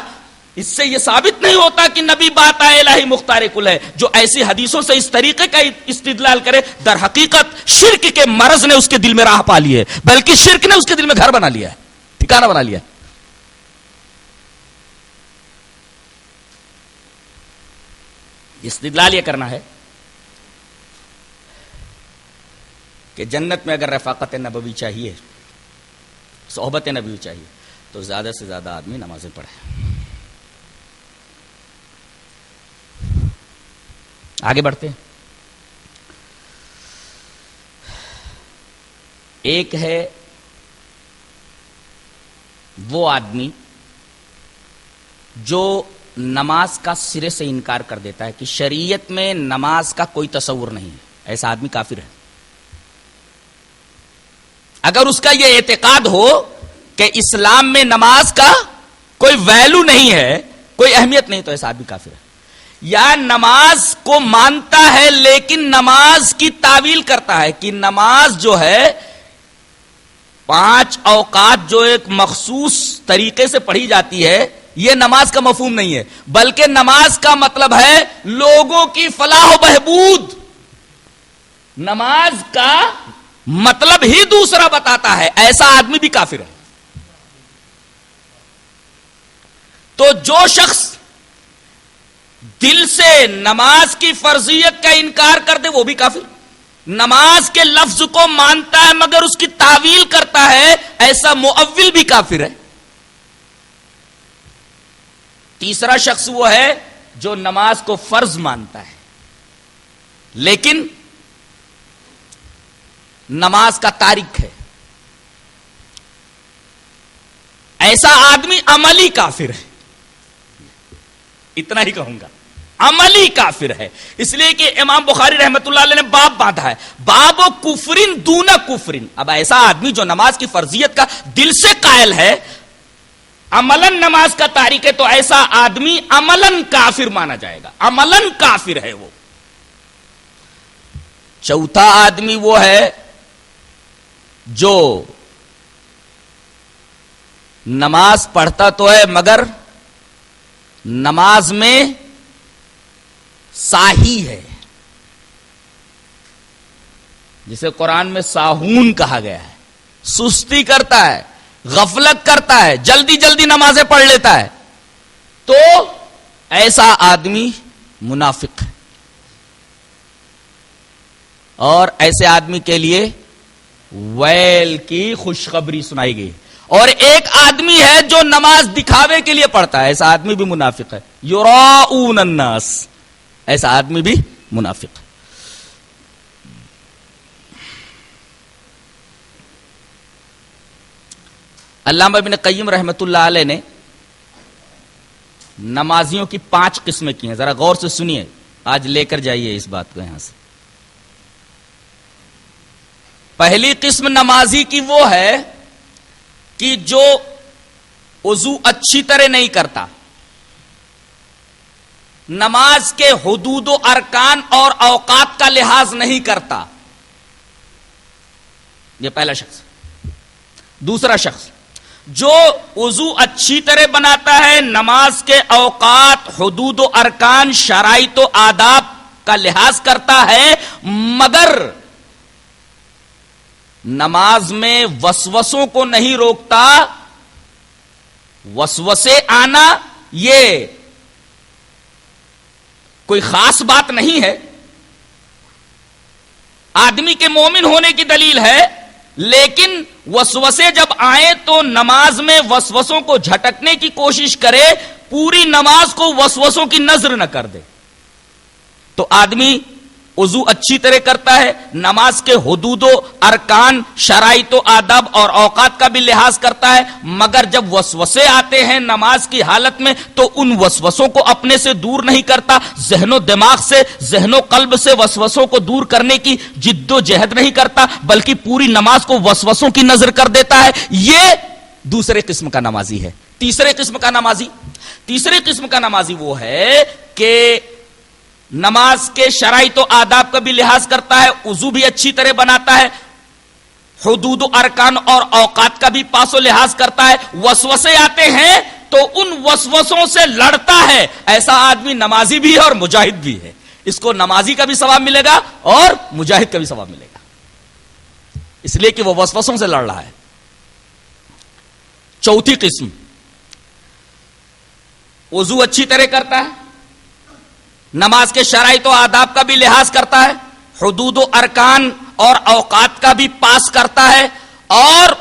اس سے یہ ثابت نہیں ہوتا کہ نبی بات الہی مختار کل ہے. جو ایسی حدیثوں سے اس طریقے کا استدلال کرے، در حقیقت شرک کے مرض نے اس کے دل میں راہ پا لی ہے، بلکہ شرک نے اس کے دل میں گھر بنا لیا ہے، ٹھکانہ بنا لیا ہے. استدلال یہ کرنا ہے کہ جنت میں اگر رفاقت نبوی چاہیے، صحبت نبوی چاہیے، تو زیادہ سے زیادہ آدمی نمازیں پڑھے. آگے بڑھتے ہیں. ایک ہے وہ آدمی جو نماز کا سرے سے انکار کر دیتا ہے کہ شریعت میں نماز کا کوئی تصور نہیں ہے، ایسا آدمی کافر ہے. اگر اس کا یہ اعتقاد ہو کہ اسلام میں نماز کا کوئی ویلو نہیں ہے، کوئی اہمیت نہیں، تو ایسا آدمی کافر ہے. یا نماز کو مانتا ہے لیکن نماز کی تعویل کرتا ہے کہ نماز جو ہے 5 اوقات جو ایک مخصوص طریقے سے پڑھی جاتی ہے، یہ نماز کا مفہوم نہیں ہے، بلکہ نماز کا مطلب ہے لوگوں کی فلاح و بہبود. نماز کا مطلب ہی دوسرا بتاتا ہے، ایسا آدمی بھی کافر ہے. تو جو شخص دل سے نماز کی فرضیت کا انکار کر دے وہ بھی کافر. نماز کے لفظ کو مانتا ہے مگر اس کی تعویل کرتا ہے، ایسا مؤول بھی کافر ہے. تیسرا شخص وہ ہے جو نماز کو فرض مانتا ہے لیکن نماز کا تارک ہے. ایسا آدمی عملی کافر ہے. اتنا ہی کہوں گا، عملی کافر ہے. اس لیے کہ امام بخاری رحمت اللہ علیہ نے باب باندھا ہے، باب کفرن دون کفرن. اب ایسا آدمی جو نماز کی فرضیت کا دل سے قائل ہے، عملاً نماز کا تارک ہے، تو ایسا آدمی عملاً کافر مانا جائے گا، عملاً کافر ہے وہ. چوتھا آدمی وہ ہے جو نماز پڑھتا تو ہے مگر نماز میں ساہی ہے، جسے قرآن میں ساہون کہا گیا ہے. سستی کرتا ہے، غفلت کرتا ہے، جلدی جلدی نمازیں پڑھ لیتا ہے، تو ایسا آدمی منافق ہے. اور ایسے آدمی کے لیے ویل کی خوشخبری سنائی گئی. اور ایک آدمی ہے جو نماز دکھاوے کے لیے پڑھتا ہے، ایسا آدمی بھی منافق ہے. یراؤون الناس، ایسا آدمی بھی منافق ہے. علامہ ابن قیم رحمت اللہ علیہ نے نمازیوں کی 5 قسمیں کی ہیں، ذرا غور سے سنیے، آج لے کر جائیے اس بات کو یہاں سے. پہلی قسم نمازی کی وہ ہے کہ جو وضو اچھی طرح نہیں کرتا، نماز کے حدود و ارکان اور اوقات کا لحاظ نہیں کرتا. یہ پہلا شخص. دوسرا شخص جو وضو اچھی طرح بناتا ہے، نماز کے اوقات، حدود و ارکان، شرائط و آداب کا لحاظ کرتا ہے، مگر نماز میں وسوسوں کو نہیں روکتا. وسوسے آنا یہ کوئی خاص بات نہیں ہے، آدمی کے مومن ہونے کی دلیل ہے، لیکن وسوسے جب آئے تو نماز میں وسوسوں کو جھٹکنے کی کوشش کرے، پوری نماز کو وسوسوں کی نظر نہ کر دے، تو آدمی وضو اچھی طرح کرتا ہے، نماز کے حدود و ارکان، شرائط و آداب اور اوقات کا بھی لحاظ کرتا ہے، مگر جب وسوسے آتے ہیں نماز کی حالت میں تو ان وسوسوں کو اپنے سے دور نہیں کرتا، ذہن و دماغ سے، ذہن و قلب سے وسوسوں کو دور کرنے کی جد و جہد نہیں کرتا، بلکہ پوری نماز کو وسوسوں کی نظر کر دیتا ہے، یہ دوسرے قسم کا نمازی ہے۔ تیسرے قسم کا نمازی وہ ہے کہ نماز کے شرائط و آداب کا بھی لحاظ کرتا ہے، وضو بھی اچھی طرح بناتا ہے، حدود و ارکان اور اوقات کا بھی پاس و لحاظ کرتا ہے، وسوسے آتے ہیں تو ان وسوسوں سے لڑتا ہے، ایسا آدمی نمازی بھی ہے اور مجاہد بھی ہے، اس کو نمازی کا بھی ثواب ملے گا اور مجاہد کا بھی ثواب ملے گا، اس لیے کہ وہ وسوسوں سے لڑ رہا ہے۔ چوتھی قسم، وضو اچھی طرح کرتا ہے، نماز کے شرائط و آداب کا بھی لحاظ کرتا ہے، حدود و ارکان اور اوقات کا بھی پاس کرتا ہے، اور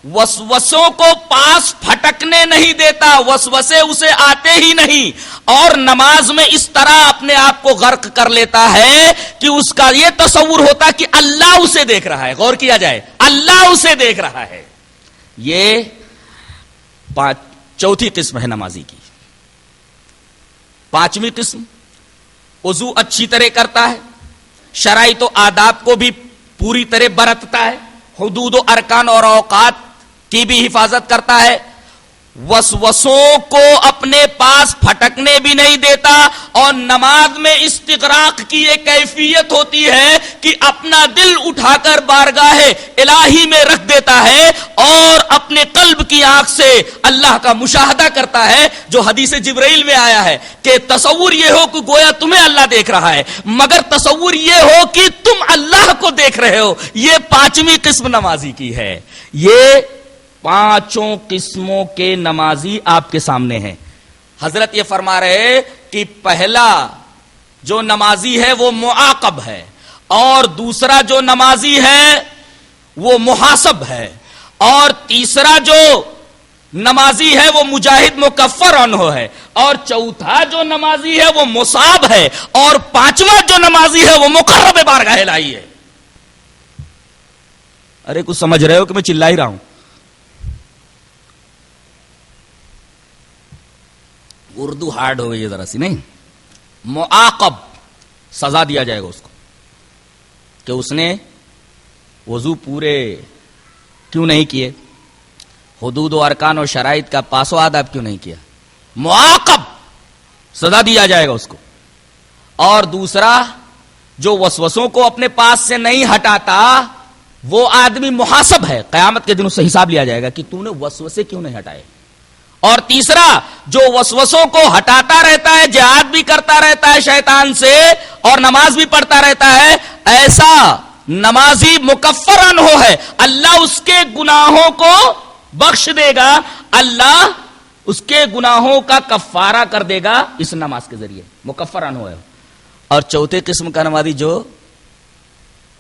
وسوسوں کو پاس پھٹکنے نہیں دیتا، وسوسے اسے آتے ہی نہیں، اور نماز میں اس طرح اپنے آپ کو غرق کر لیتا ہے کہ اس کا یہ تصور ہوتا کہ اللہ اسے دیکھ رہا ہے۔ غور کیا جائے، اللہ اسے دیکھ رہا ہے۔ یہ چوتھی قسم ہے نمازی کی۔ پانچویں قسم، وضو اچھی طرح کرتا ہے، شرائط و آداب کو بھی پوری طرح برتتا ہے، حدود و ارکان اور اوقات کی بھی حفاظت کرتا ہے، وسوسوں کو اپنے پاس پھٹکنے بھی نہیں دیتا، اور نماز میں استغراق کی ایک کیفیت ہوتی ہے کہ اپنا دل اٹھا کر بارگاہ الہی میں رکھ دیتا ہے اور اپنے قلب کی آنکھ سے اللہ کا مشاہدہ کرتا ہے، جو حدیث جبرائیل میں آیا ہے کہ تصور یہ ہو کہ گویا تمہیں اللہ دیکھ رہا ہے، مگر تصور یہ ہو کہ تم اللہ کو دیکھ رہے ہو۔ یہ پانچویں قسم نمازی کی ہے۔ یہ پانچوں قسموں کے نمازی آپ کے سامنے ہیں۔ حضرت یہ فرما رہے کہ پہلا جو نمازی ہے وہ معاقب ہے، اور دوسرا جو نمازی ہے وہ محاسب ہے، اور تیسرا جو نمازی ہے وہ مجاہد مکفر عنہ ہے، اور چوتھا جو نمازی ہے وہ مصاب ہے، اور پانچواں جو نمازی ہے وہ مقرب بارگاہ الہی ہے۔ ارے کچھ سمجھ رہے ہو کہ میں چلا ہی رہا ہوں؟ اردو ہارڈ ہو گئی ذرا سی، نہیں؟ معاقب، سزا دیا جائے گا اس کو کہ اس نے وضو پورے کیوں نہیں کیے، حدود و ارکان اور شرائط کا پاس و آداب کیوں نہیں کیا، معاقب، سزا دیا جائے گا اس کو۔ اور دوسرا جو وسوسوں کو اپنے پاس سے نہیں ہٹاتا وہ آدمی محاسب ہے، قیامت کے دن اس سے حساب لیا جائے گا کہ تو نے وسوسے کیوں نہیں ہٹائے۔ اور تیسرا جو وسوسوں کو ہٹاتا رہتا ہے، جہاد بھی کرتا رہتا ہے شیطان سے اور نماز بھی پڑھتا رہتا ہے، ایسا نمازی مکفر عنہ ہے، اللہ اس کے گناہوں کو بخش دے گا، اللہ اس کے گناہوں کا کفارہ کر دے گا اس نماز کے ذریعے، مکفر عنہ ہے۔ اور چوتھے قسم کا نمازی جو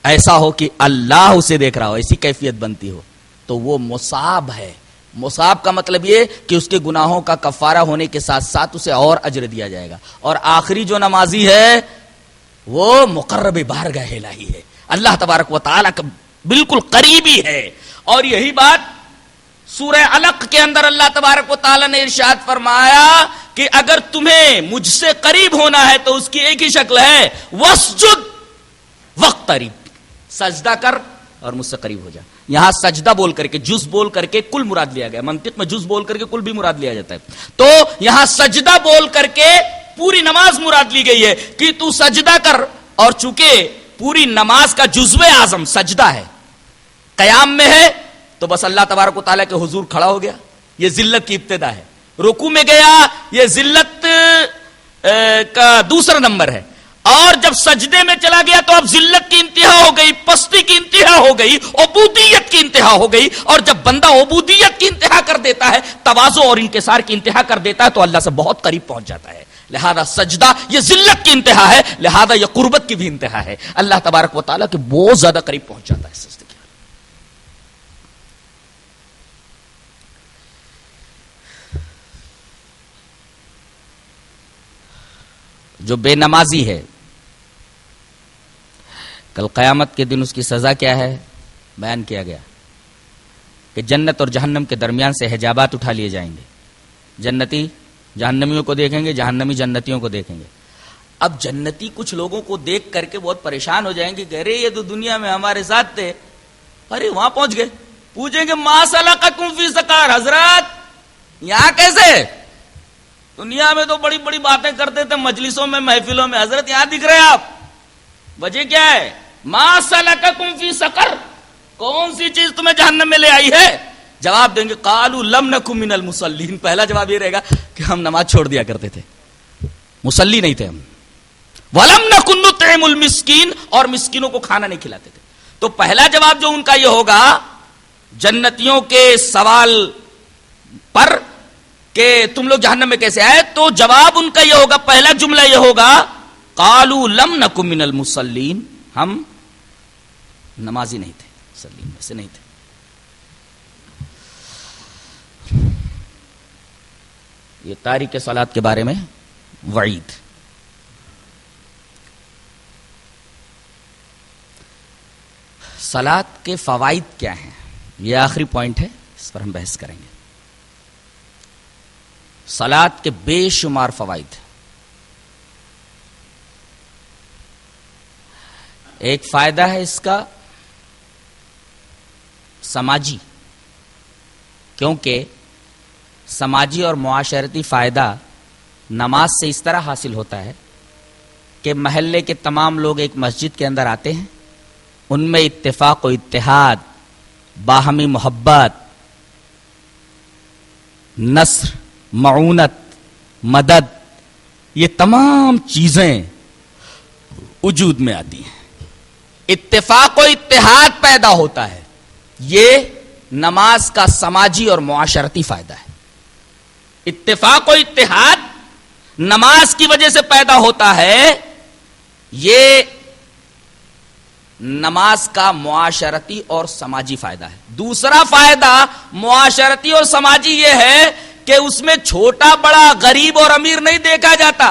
ایسا ہو کہ اللہ اسے دیکھ رہا ہو، ایسی کیفیت بنتی ہو، تو وہ مصاب ہے۔ مصاب کا مطلب یہ کہ اس کے گناہوں کا کفارہ ہونے کے ساتھ ساتھ اسے اور اجر دیا جائے گا۔ اور آخری جو نمازی ہے وہ مقرب بارگاہ الہی ہے، اللہ تبارک و تعالیٰ کا بالکل قریبی ہے۔ اور یہی بات سورہ علق کے اندر اللہ تبارک و تعالیٰ نے ارشاد فرمایا کہ اگر تمہیں مجھ سے قریب ہونا ہے تو اس کی ایک ہی شکل ہے، واسجد واقترب، سجدہ کر اور مجھ سے قریب ہو جا۔ یہاں سجدہ بول کر کے، جز بول کر کے کل مراد لیا گیا، منطق میں جز بول کر کے کل بھی مراد لیا جاتا ہے، تو یہاں سجدہ بول کر کے پوری نماز مراد لی گئی ہے کہ تو سجدہ کر، اور چونکہ پوری نماز کا جزو اعظم سجدہ ہے، قیام میں ہے تو بس اللہ تبارک و تعالیٰ کے حضور کھڑا ہو گیا، یہ ذلت کی ابتدا ہے، رکوع میں گیا، یہ ذلت کا دوسرا نمبر ہے، اور جب سجدے میں چلا گیا تو اب ذلت کی انتہا ہو گئی، پستی کی انتہا ہو گئی، عبودیت کی انتہا ہو گئی، اور جب بندہ عبودیت کی انتہا کر دیتا ہے، تواضع اور انکسار کی انتہا کر دیتا ہے تو اللہ سے بہت قریب پہنچ جاتا ہے۔ لہذا سجدہ یہ ذلت کی انتہا ہے، لہذا یہ قربت کی بھی انتہا ہے، اللہ تبارک و تعالیٰ کے بہت زیادہ قریب پہنچ جاتا ہے سجدے کے۔ جو بے نمازی ہے کل قیامت کے دن اس کی سزا کیا ہے بیان کیا گیا کہ جنت اور جہنم کے درمیان سے حجابات اٹھا لیے جائیں گے. جنتی جہنمیوں کو دیکھیں گے, جہنمی جنتیوں کو دیکھیں گے. اب جنتی کچھ لوگوں کو دیکھ کر کے بہت پریشان ہو جائیں گے کہ ارے یہ تو دنیا میں ہمارے ساتھ تھے, ارے وہاں پہنچ گئے, پوچھیں گے ما سلککم فی سقر, حضرات یہاں کیسے؟ دنیا میں تو بڑی بڑی باتیں کرتے تھے مجلسوں میں محفلوں میں, حضرت یہاں دکھ رہے آپ, وجہ کیا ہے؟ ما سلککم فی سقر, کون سی چیز تمہیں جہنم میں لے آئی ہے؟ جواب دیں گے قالوا لم نکن من المصلین. پہلا جواب یہ رہے گا کہ ہم نماز چھوڑ دیا کرتے تھے, مصلی نہیں تھے ہم. ولم نکن نطعم المسکین, اور مسکینوں کو کھانا نہیں کھلاتے تھے. تو پہلا جواب جو ان کا یہ ہوگا جنتیوں کے سوال پر کہ تم لوگ جہنم میں کیسے آئے, تو جواب ان کا یہ ہوگا, پہلا جملہ یہ ہوگا قالوا لم نکن من المصلین, ہم نمازی نہیں تھے, مصلین میں سے نہیں تھے. یہ تارک صلاۃ کے بارے میں وعید. صلاۃ کے فوائد کیا ہیں, یہ آخری پوائنٹ ہے, اس پر ہم بحث کریں گے. صلاۃ کے بے شمار فوائد. ایک فائدہ ہے اس کا سماجی, کیونکہ سماجی اور معاشرتی فائدہ نماز سے اس طرح حاصل ہوتا ہے کہ محلے کے تمام لوگ ایک مسجد کے اندر آتے ہیں, ان میں اتفاق و اتحاد, باہمی محبت, نصر, معونت, مدد, یہ تمام چیزیں وجود میں آتی ہیں. اتفاق و اتحاد پیدا ہوتا ہے, یہ نماز کا سماجی اور معاشرتی فائدہ ہے. اتفاق و اتحاد نماز کی وجہ سے پیدا ہوتا ہے, یہ نماز کا معاشرتی اور سماجی فائدہ ہے. دوسرا فائدہ معاشرتی اور سماجی یہ ہے کہ اس میں چھوٹا بڑا غریب اور امیر نہیں دیکھا جاتا.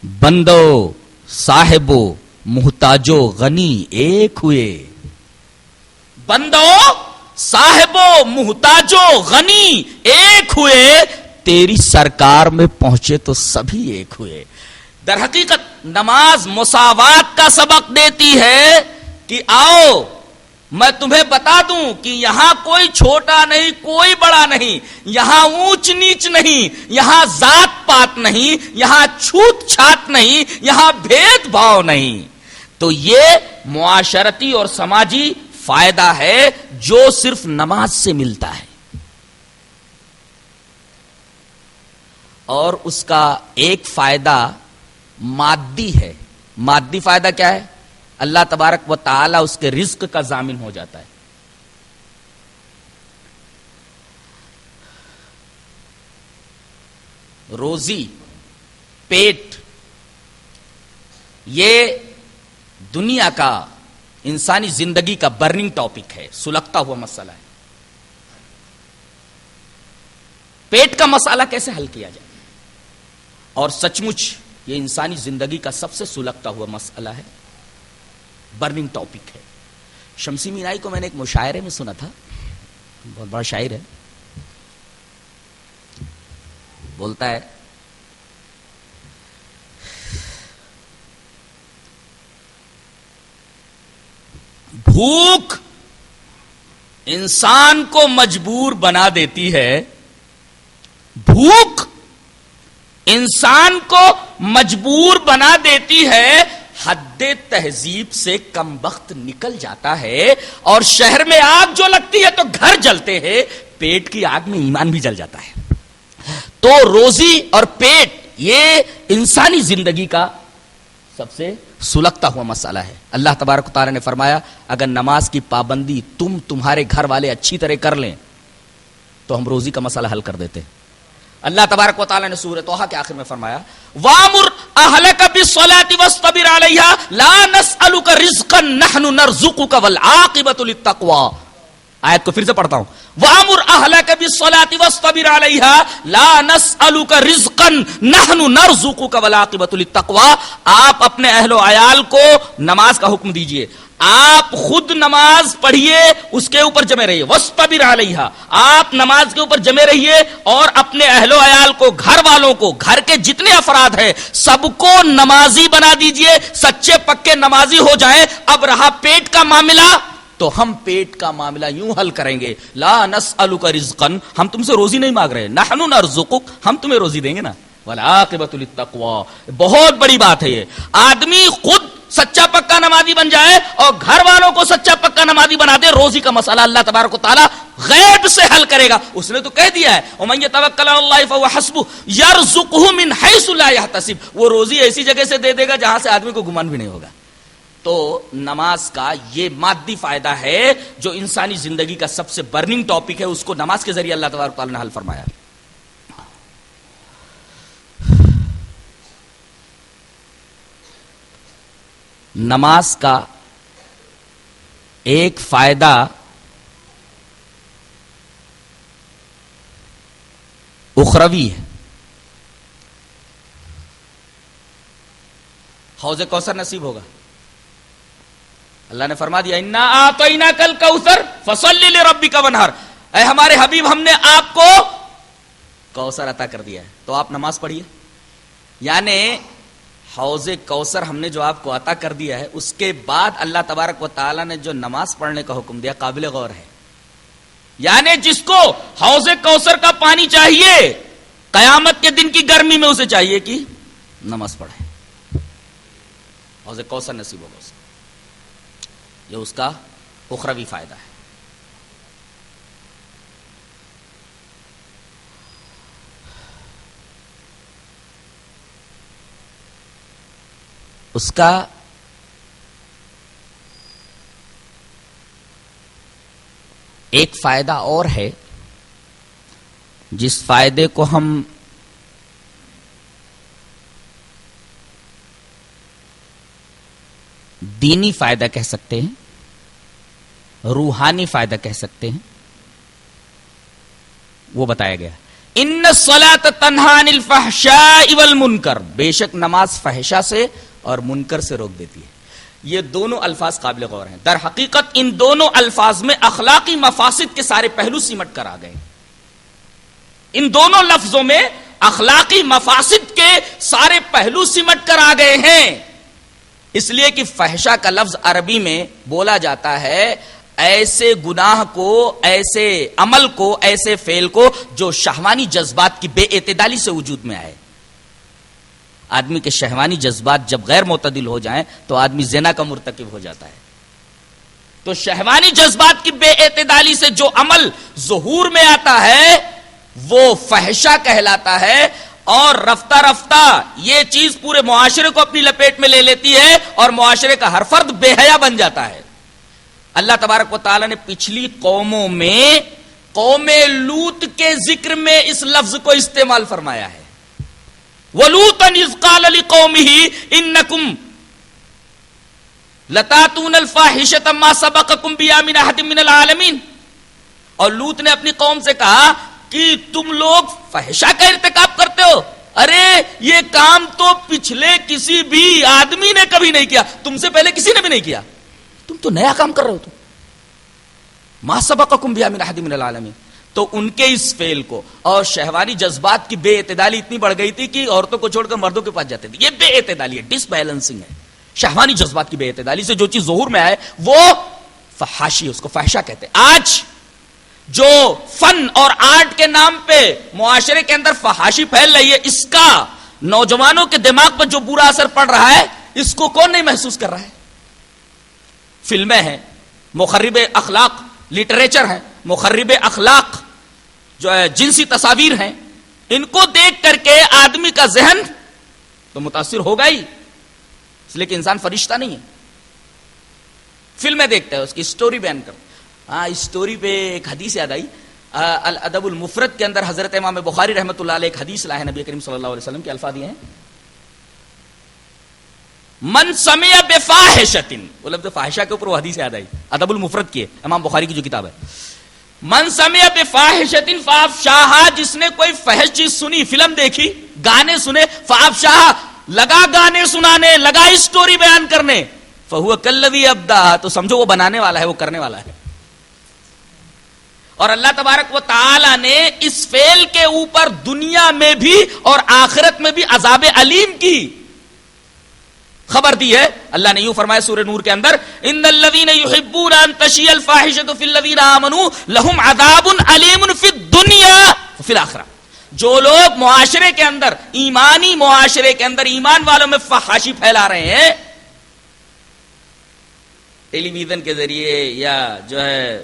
بندو صاحبو محتاجو غنی ایک ہوئے. بندو صاحبو محتاجو غنی ایک ہوئے, تیری سرکار میں پہنچے تو سبھی ایک ہوئے. در حقیقت نماز مساوات کا سبق دیتی ہے کہ آؤ میں تمہیں بتا دوں کہ یہاں کوئی چھوٹا نہیں, کوئی بڑا نہیں, یہاں اونچ نیچ نہیں, یہاں ذات پات نہیں, یہاں چھوت چھات نہیں, یہاں بھید بھاؤ نہیں. تو یہ معاشرتی اور سماجی فائدہ ہے جو صرف نماز سے ملتا ہے. اور اس کا ایک فائدہ مادی ہے. مادی فائدہ کیا ہے؟ اللہ تبارک و تعالی اس کے رزق کا ضامن ہو جاتا ہے. روزی, پیٹ, یہ دنیا کا انسانی زندگی کا برننگ ٹاپک ہے, سلگتا ہوا مسئلہ ہے. پیٹ کا مسئلہ کیسے حل کیا جائے؟ اور سچ مچ یہ انسانی زندگی کا سب سے سلگتا ہوا مسئلہ ہے, برننگ ٹاپک ہے. شمسی مینائی کو میں نے ایک مشاعرے میں سنا تھا, بہت بڑا شاعر ہے, بولتا ہے بھوک انسان کو مجبور بنا دیتی ہے, بھوک انسان کو مجبور بنا دیتی ہے, حد تہذیب سے کم بخت نکل جاتا ہے, اور شہر میں آگ جو لگتی ہے تو گھر جلتے ہیں, پیٹ کی آگ میں ایمان بھی جل جاتا ہے. تو روزی اور پیٹ یہ انسانی زندگی کا سب سے سلگتا ہوا مسئلہ ہے. اللہ تبارک و تعالی نے فرمایا اگر نماز کی پابندی تمہارے گھر والے اچھی طرح کر لیں تو ہم روزی کا مسئلہ حل کر دیتے. اللہ تبارک و تعالی نے سورۃ طٰہٰ کے آخر میں فرمایا وَأْمُرْ أَهْلَكَ بِالصَّلَاةِ وَاصْطَبِرْ عَلَيْهَا لَا نَسْأَلُكَ رِزْقًا نَحْنُ نَرْزُقُكَ وَالْعَاقِبَةُ لِلتَّقْوَىٰ. آیت کو پھر سے پڑھتا ہوں. وَأَمُرْ أَهْلَكَ بِالصَّلَاةِ وَاصْطَبِرْ عَلَيْهَا لَا نَسْأَلُكَ رِزْقًا نَحْنُ نَرْزُقُكَ وَالْعَاقِبَةُ لِلتَّقْوَىٰ. آپ اپنے اہل و عیال کو نماز کا حکم دیجئے, آپ خود نماز پڑھیے, اس کے اوپر جمے رہیے. وَاصْطَبِرْ عَلَيْهَا, آپ نماز کے اوپر جمے رہیے اور اپنے اہل و عیال کو, گھر والوں کو, گھر کے جتنے افراد ہیں سب کو نمازی بنا دیجئے, سچے پکے نمازی ہو جائیں. اب رہا پیٹ کا معاملہ, تو ہم پیٹ کا معاملہ یوں حل کریں گے. لا نسألک رزقا, ہم تم سے روزی نہیں مانگ رہے, نحن نرزقک, ہم تمہیں روزی دیں گے نا. والعاقبۃ للتقوی, بہت بڑی بات ہے یہ. آدمی خود سچا پکا نمازی بن جائے اور گھر والوں کو سچا پکا نمازی بنا دے, روزی کا مسئلہ اللہ تبارک و تعالی غیب سے حل کرے گا. اس نے تو کہہ دیا ہے ومن یتوکل علی اللہ فهو حسبہ یرزقہ من حیث لا یحتسب, وہ روزی ایسی جگہ سے دے دے گا جہاں سے آدمی کو گمان بھی نہیں ہوگا. تو نماز کا یہ مادی فائدہ ہے جو انسانی زندگی کا سب سے برننگ ٹاپک ہے, اس کو نماز کے ذریعے اللہ تبارک و تعالی نے حل فرمایا. نماز کا ایک فائدہ اخروی ہے. حوض کوثر نصیب ہوگا. اللہ نے فرما دیا انا اعطیناک الکوثر فصلی لربک وانحر, اے ہمارے حبیب ہم نے آپ کو کوثر عطا کر دیا ہے تو آپ نماز پڑھیے. یعنی حوض کوثر ہم نے جو آپ کو عطا کر دیا ہے, اس کے بعد اللہ تبارک و تعالی نے جو نماز پڑھنے کا حکم دیا قابل غور ہے. یعنی جس کو حوض کوثر کا پانی چاہیے قیامت کے دن کی گرمی میں اسے چاہیے کہ نماز پڑھے, حوض کوثر نصیب ہوگا اسے. یہ اس کا اخروی فائدہ ہے. اس کا ایک فائدہ اور ہے جس فائدے کو ہم دینی فائدہ کہہ سکتے ہیں, روحانی فائدہ کہہ سکتے ہیں. وہ بتایا گیا ان الصلاۃ تنہی عن الفحشاء والمنکر, بے شک نماز فحشا سے اور منکر سے روک دیتی ہے. یہ دونوں الفاظ قابل غور ہیں. در حقیقت ان دونوں الفاظ میں اخلاقی مفاسد کے سارے پہلو سمٹ کر آ گئے. ان دونوں لفظوں میں اخلاقی مفاسد کے سارے پہلو سمٹ کر آ گئے ہیں. اس لیے کہ فحشا کا لفظ عربی میں بولا جاتا ہے ایسے گناہ کو, ایسے عمل کو, ایسے فعل کو جو شہوانی جذبات کی بے اعتدالی سے وجود میں آئے. آدمی کے شہوانی جذبات جب غیر معتدل ہو جائیں تو آدمی زنا کا مرتکب ہو جاتا ہے. تو شہوانی جذبات کی بے اعتدالی سے جو عمل ظہور میں آتا ہے وہ فحشا کہلاتا ہے, اور رفتہ رفتہ یہ چیز پورے معاشرے کو اپنی لپیٹ میں لے لیتی ہے اور معاشرے کا ہر فرد بے حیا بن جاتا ہے. اللہ تبارک و تعالی نے پچھلی قوموں میں قوم لوط کے ذکر میں اس لفظ کو استعمال فرمایا ہے. وَلُوطًا إِذْ قَالَ لِقَوْمِهِ إِنَّكُمْ لَتَأْتُونَ الْفَاحِشَةَ مَا سَبَقَكُمْ بِهَا مِنْ أَحَدٍ مِنَ الْعَالَمِينَ. اور لوط نے اپنی قوم سے کہا کہ تم لوگ فحشہ کا ارتکاب کرتے ہو, ارے یہ کام تو پچھلے کسی بھی آدمی نے کبھی نہیں کیا, تم سے پہلے کسی نے بھی نہیں کیا, تم تو نیا کام کر رہے ہو. ما سبقکم بها من احد من العالمین. تو ان کے اس فعل کو اور شہوانی جذبات کی بے اعتدالی اتنی بڑھ گئی تھی کہ عورتوں کو چھوڑ کر مردوں کے پاس جاتے تھے. یہ بے اعتدالی ہے, ڈس بیلنسنگ ہے. شہوانی جذبات کی بے اعتدالی سے جو چیز ظہور میں آئے وہ فحاشی, اس کو فحشا کہتے ہیں. آج جو فن اور آرٹ کے نام پہ معاشرے کے اندر فحاشی پھیل رہی ہے, اس کا نوجوانوں کے دماغ پر جو برا اثر پڑ رہا ہے اس کو کون نہیں محسوس کر رہا ہے. فلمیں ہیں مخرب اخلاق, لٹریچر ہیں مخرب اخلاق, جو ہے جنسی تصاویر ہیں, ان کو دیکھ کر کے آدمی کا ذہن تو متاثر ہوگا ہی, اس لیے کہ انسان فرشتہ نہیں ہے. فلمیں دیکھتا ہے, اس کی سٹوری بیان کرتا. ہاں, اس سٹوری پہ ایک حدیث یاد آئی. الادب المفرد کے اندر حضرت امام بخاری رحمۃ اللہ علیہ ایک حدیث لائے, نبی کریم صلی اللہ علیہ وسلم کے الفاظ یہ ہیں من سمع بفاحشۃ, وہ لفظ فاحشہ کے اوپر وہ حدیث یاد آئی, ادب المفرد کی ہے, امام بخاری کی جو کتاب ہے. من سمع بفاحشۃ فافشاھا، جس نے کوئی فحش چیز سنی، فلم دیکھی، گانے سنے، فافشاھا، لگا گانے سنانے، لگا اسٹوری بیان کرنے، فہو کالذی ابدعھا، تو سمجھو وہ بنانے والا ہے، وہ کرنے والا ہے. اور اللہ تبارک و تعالی نے اس فعل کے اوپر دنیا میں بھی اور آخرت میں بھی عذاب علیم کی خبر دی ہے. اللہ نے یوں فرمایا سورہ نور کے اندر، ان الذین یحبون ان تشیع الفاحشۃ فی الذین آمنوا لہم عذاب علیم فی الدنیا وفی الآخرہ. جو لوگ معاشرے کے اندر، ایمانی معاشرے کے اندر ایمان والوں میں فحاشی پھیلا رہے ہیں، ٹیلی ویژن کے ذریعے یا جو ہے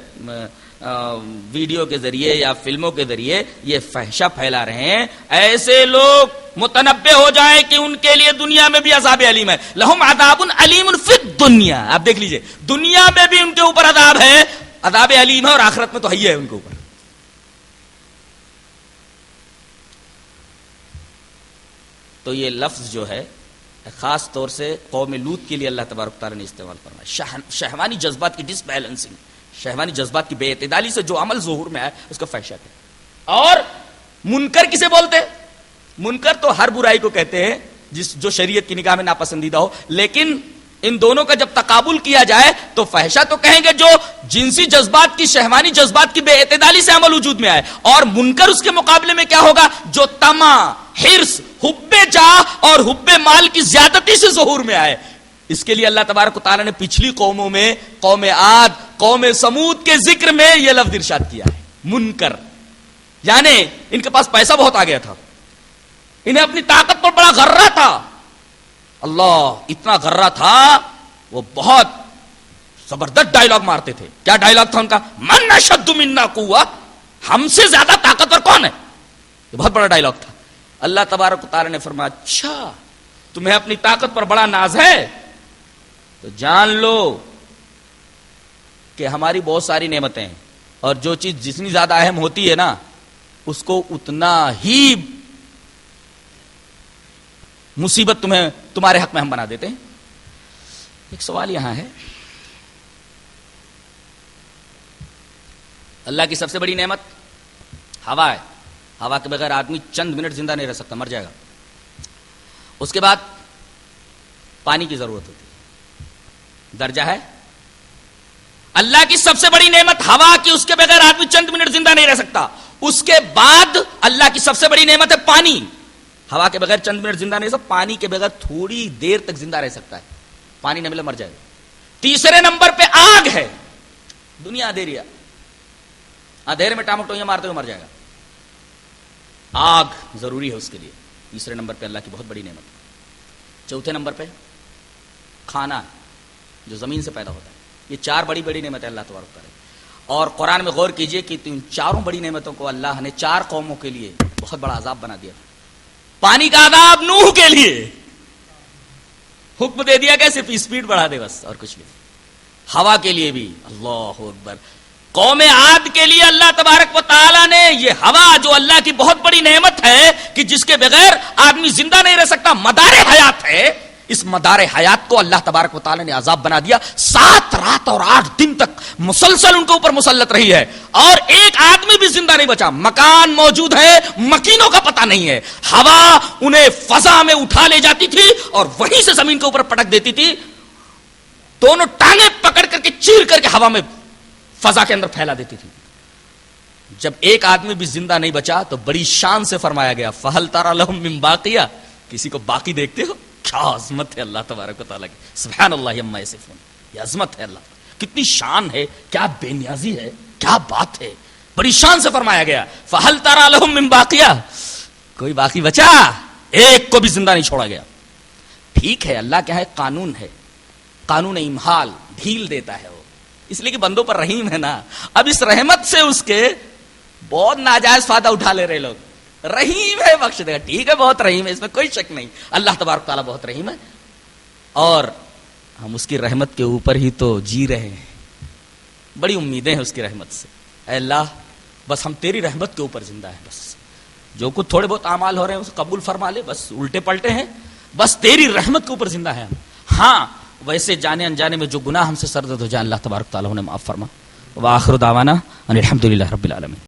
ویڈیو کے ذریعے یا فلموں کے ذریعے یہ فحشہ پھیلا رہے ہیں، ایسے لوگ متنبہ ہو جائیں کہ ان کے لیے دنیا میں بھی عذاب علیم ہے. لہم عذاب علیم فی الدنیا، آپ دیکھ لیجئے دنیا میں بھی ان کے اوپر عذاب ہے، عذاب علیم ہے، اور آخرت میں تو ہے ان کے اوپر. تو یہ لفظ جو ہے خاص طور سے قوم لوط کے لیے اللہ تبارک تعالیٰ نے استعمال فرمایا. شہوانی جذبات کی ڈس بیلنسنگ، شہوانی جذبات کی بے اعتدالی سے جو عمل ظہور میں آئے اس کو فحشہ کہتے ہیں. اور منکر کسے بولتے ہیں؟ منکر تو ہر برائی کو کہتے ہیں جو شریعت کی نگاہ میں ناپسندیدہ ہو، لیکن ان دونوں کا جب تقابل کیا جائے تو فحشہ تو کہیں گے جو جنسی جذبات کی، شہوانی جذبات کی بے اعتدالی سے عمل وجود میں آئے، اور منکر اس کے مقابلے میں کیا ہوگا؟ جو طمع، حرص، حب جاہ اور حب مال کی زیادتی سے ظہور میں آئے. اس کے لیے اللہ تبارک و تعالیٰ نے پچھلی قوموں میں، قوم عاد، قوم سمود کے ذکر میں یہ لفظ ارشاد کیا ہے، منکر. یعنی ان کے پاس پیسہ بہت آ گیا تھا، انہیں اپنی طاقت پر بڑا غرہ تھا. اللہ اتنا غرہ تھا وہ بہت زبردست ڈائلاگ مارتے تھے. کیا ڈائلاگ تھا ان کا؟ من اشد منا قوہ، ہم سے زیادہ طاقتور کون ہے؟ یہ بہت بڑا ڈائلاگ تھا. اللہ تبارک و تعالیٰ نے فرمایا اچھا تمہیں اپنی طاقت پر بڑا ناز ہے تو جان لو کہ ہماری بہت ساری نعمتیں ہیں، اور جو چیز جتنی زیادہ اہم ہوتی ہے نا اس کو اتنا ہی مصیبت تمہارے حق میں ہم بنا دیتے ہیں. ایک سوال یہاں ہے، اللہ کی سب سے بڑی نعمت ہوا ہے. ہوا کے بغیر آدمی چند منٹ زندہ نہیں رہ سکتا، مر جائے گا. اس کے بعد پانی کی ضرورت ہوتی ہے، درجہ ہے. اللہ کی سب سے بڑی نعمت ہوا کی، اس کے بغیر آدمی چند منٹ زندہ نہیں رہ سکتا. اس کے بعد اللہ کی سب سے بڑی نعمت ہے پانی. ہوا کے بغیر چند منٹ زندہ نہیں رہ سکتا، پانی کے بغیر تھوڑی دیر تک زندہ رہ سکتا ہے، پانی نہ ملے مر جائے گا. تیسرے نمبر پہ آگ ہے. دنیا اندھیری ہے، اندھیرے میں ٹامٹوئیاں مارتے ہوئے مر جائے گا. آگ ضروری ہے اس کے لیے. تیسرے نمبر پہ اللہ کی بہت بڑی نعمت. چوتھے نمبر پہ کھانا جو زمین سے پیدا ہوتا ہے. یہ چار بڑی بڑی نعمتیں اللہ تبارک تعالیٰ. اور قرآن میں غور کیجئے کہ ان چاروں بڑی نعمتوں کو اللہ نے چار قوموں کے لیے بہت بڑا عذاب بنا دیا. پانی کا عذاب نوح کے لیے حکم دے دیا کہ صرف اسپیڈ بڑھا دے بس، اور کچھ نہیں. ہوا کے لیے بھی اللہ اکبر. قوم عاد کے لیے اللہ تبارک و تعالیٰ نے یہ ہوا جو اللہ کی بہت بڑی نعمت ہے کہ جس کے بغیر آدمی زندہ نہیں رہ سکتا، مدار حیات ہے، اس مدار حیات کو اللہ تبارک و تعالیٰ نے عذاب بنا دیا. 7 رات اور 8 دن تک مسلسل ان کے اوپر مسلط رہی ہے، اور ایک آدمی بھی زندہ نہیں بچا. مکان موجود ہے، مکینوں کا پتہ نہیں ہے. ہوا انہیں فضا میں اٹھا لے جاتی تھی اور وہیں سے زمین کے اوپر پٹک دیتی تھی. دونوں ٹانگیں پکڑ کر کے چیر کر کے ہوا میں فضا کے اندر پھیلا دیتی تھی. جب ایک آدمی بھی زندہ نہیں بچا تو بڑی شان سے فرمایا گیا فہل تری لہم من باقیہ، کسی کو باقی دیکھتے ہو؟ کیا عظمت ہے اللہ تبارک و تعالیٰ کی. سبحان اللہ عما یصفون. یہ عظمت ہے اللہ، کتنی شان ہے، کیا بے نیازی ہے، کیا بات ہے. بڑی شان سے فرمایا گیا فہل تری لہم من باقیہ، کوئی باقی بچا؟ ایک کو بھی زندہ نہیں چھوڑا گیا. ٹھیک ہے اللہ کیا ہے، قانون ہے، قانون امہال، ڈھیل دیتا ہے وہ، اس لیے کہ بندوں پر رحیم ہے نا. اب اس رحمت سے اس کے بہت ناجائز فائدہ اٹھا لے رہے لوگ. رحیم ہے، بخش دے گا، ٹھیک ہے بہت رحیم ہے، اس میں کوئی شک نہیں. اللہ تبارک تعالیٰ بہت رحیم ہے، اور ہم اس کی رحمت کے اوپر ہی تو جی رہے ہیں. بڑی امیدیں ہیں اس کی رحمت سے. اے اللہ بس ہم تیری رحمت کے اوپر زندہ ہیں، بس جو کچھ تھوڑے بہت اعمال ہو رہے ہیں اسے قبول فرما لے، بس الٹے پلٹے ہیں، بس تیری رحمت کے اوپر زندہ ہیں ہم. ہاں ویسے جانے انجانے میں جو گناہ ہم سے سرزد ہو جائیں اللہ تبارک تعالیٰ انہیں معاف فرما. وآخر دعوانا ان الحمدللہ رب العالمین.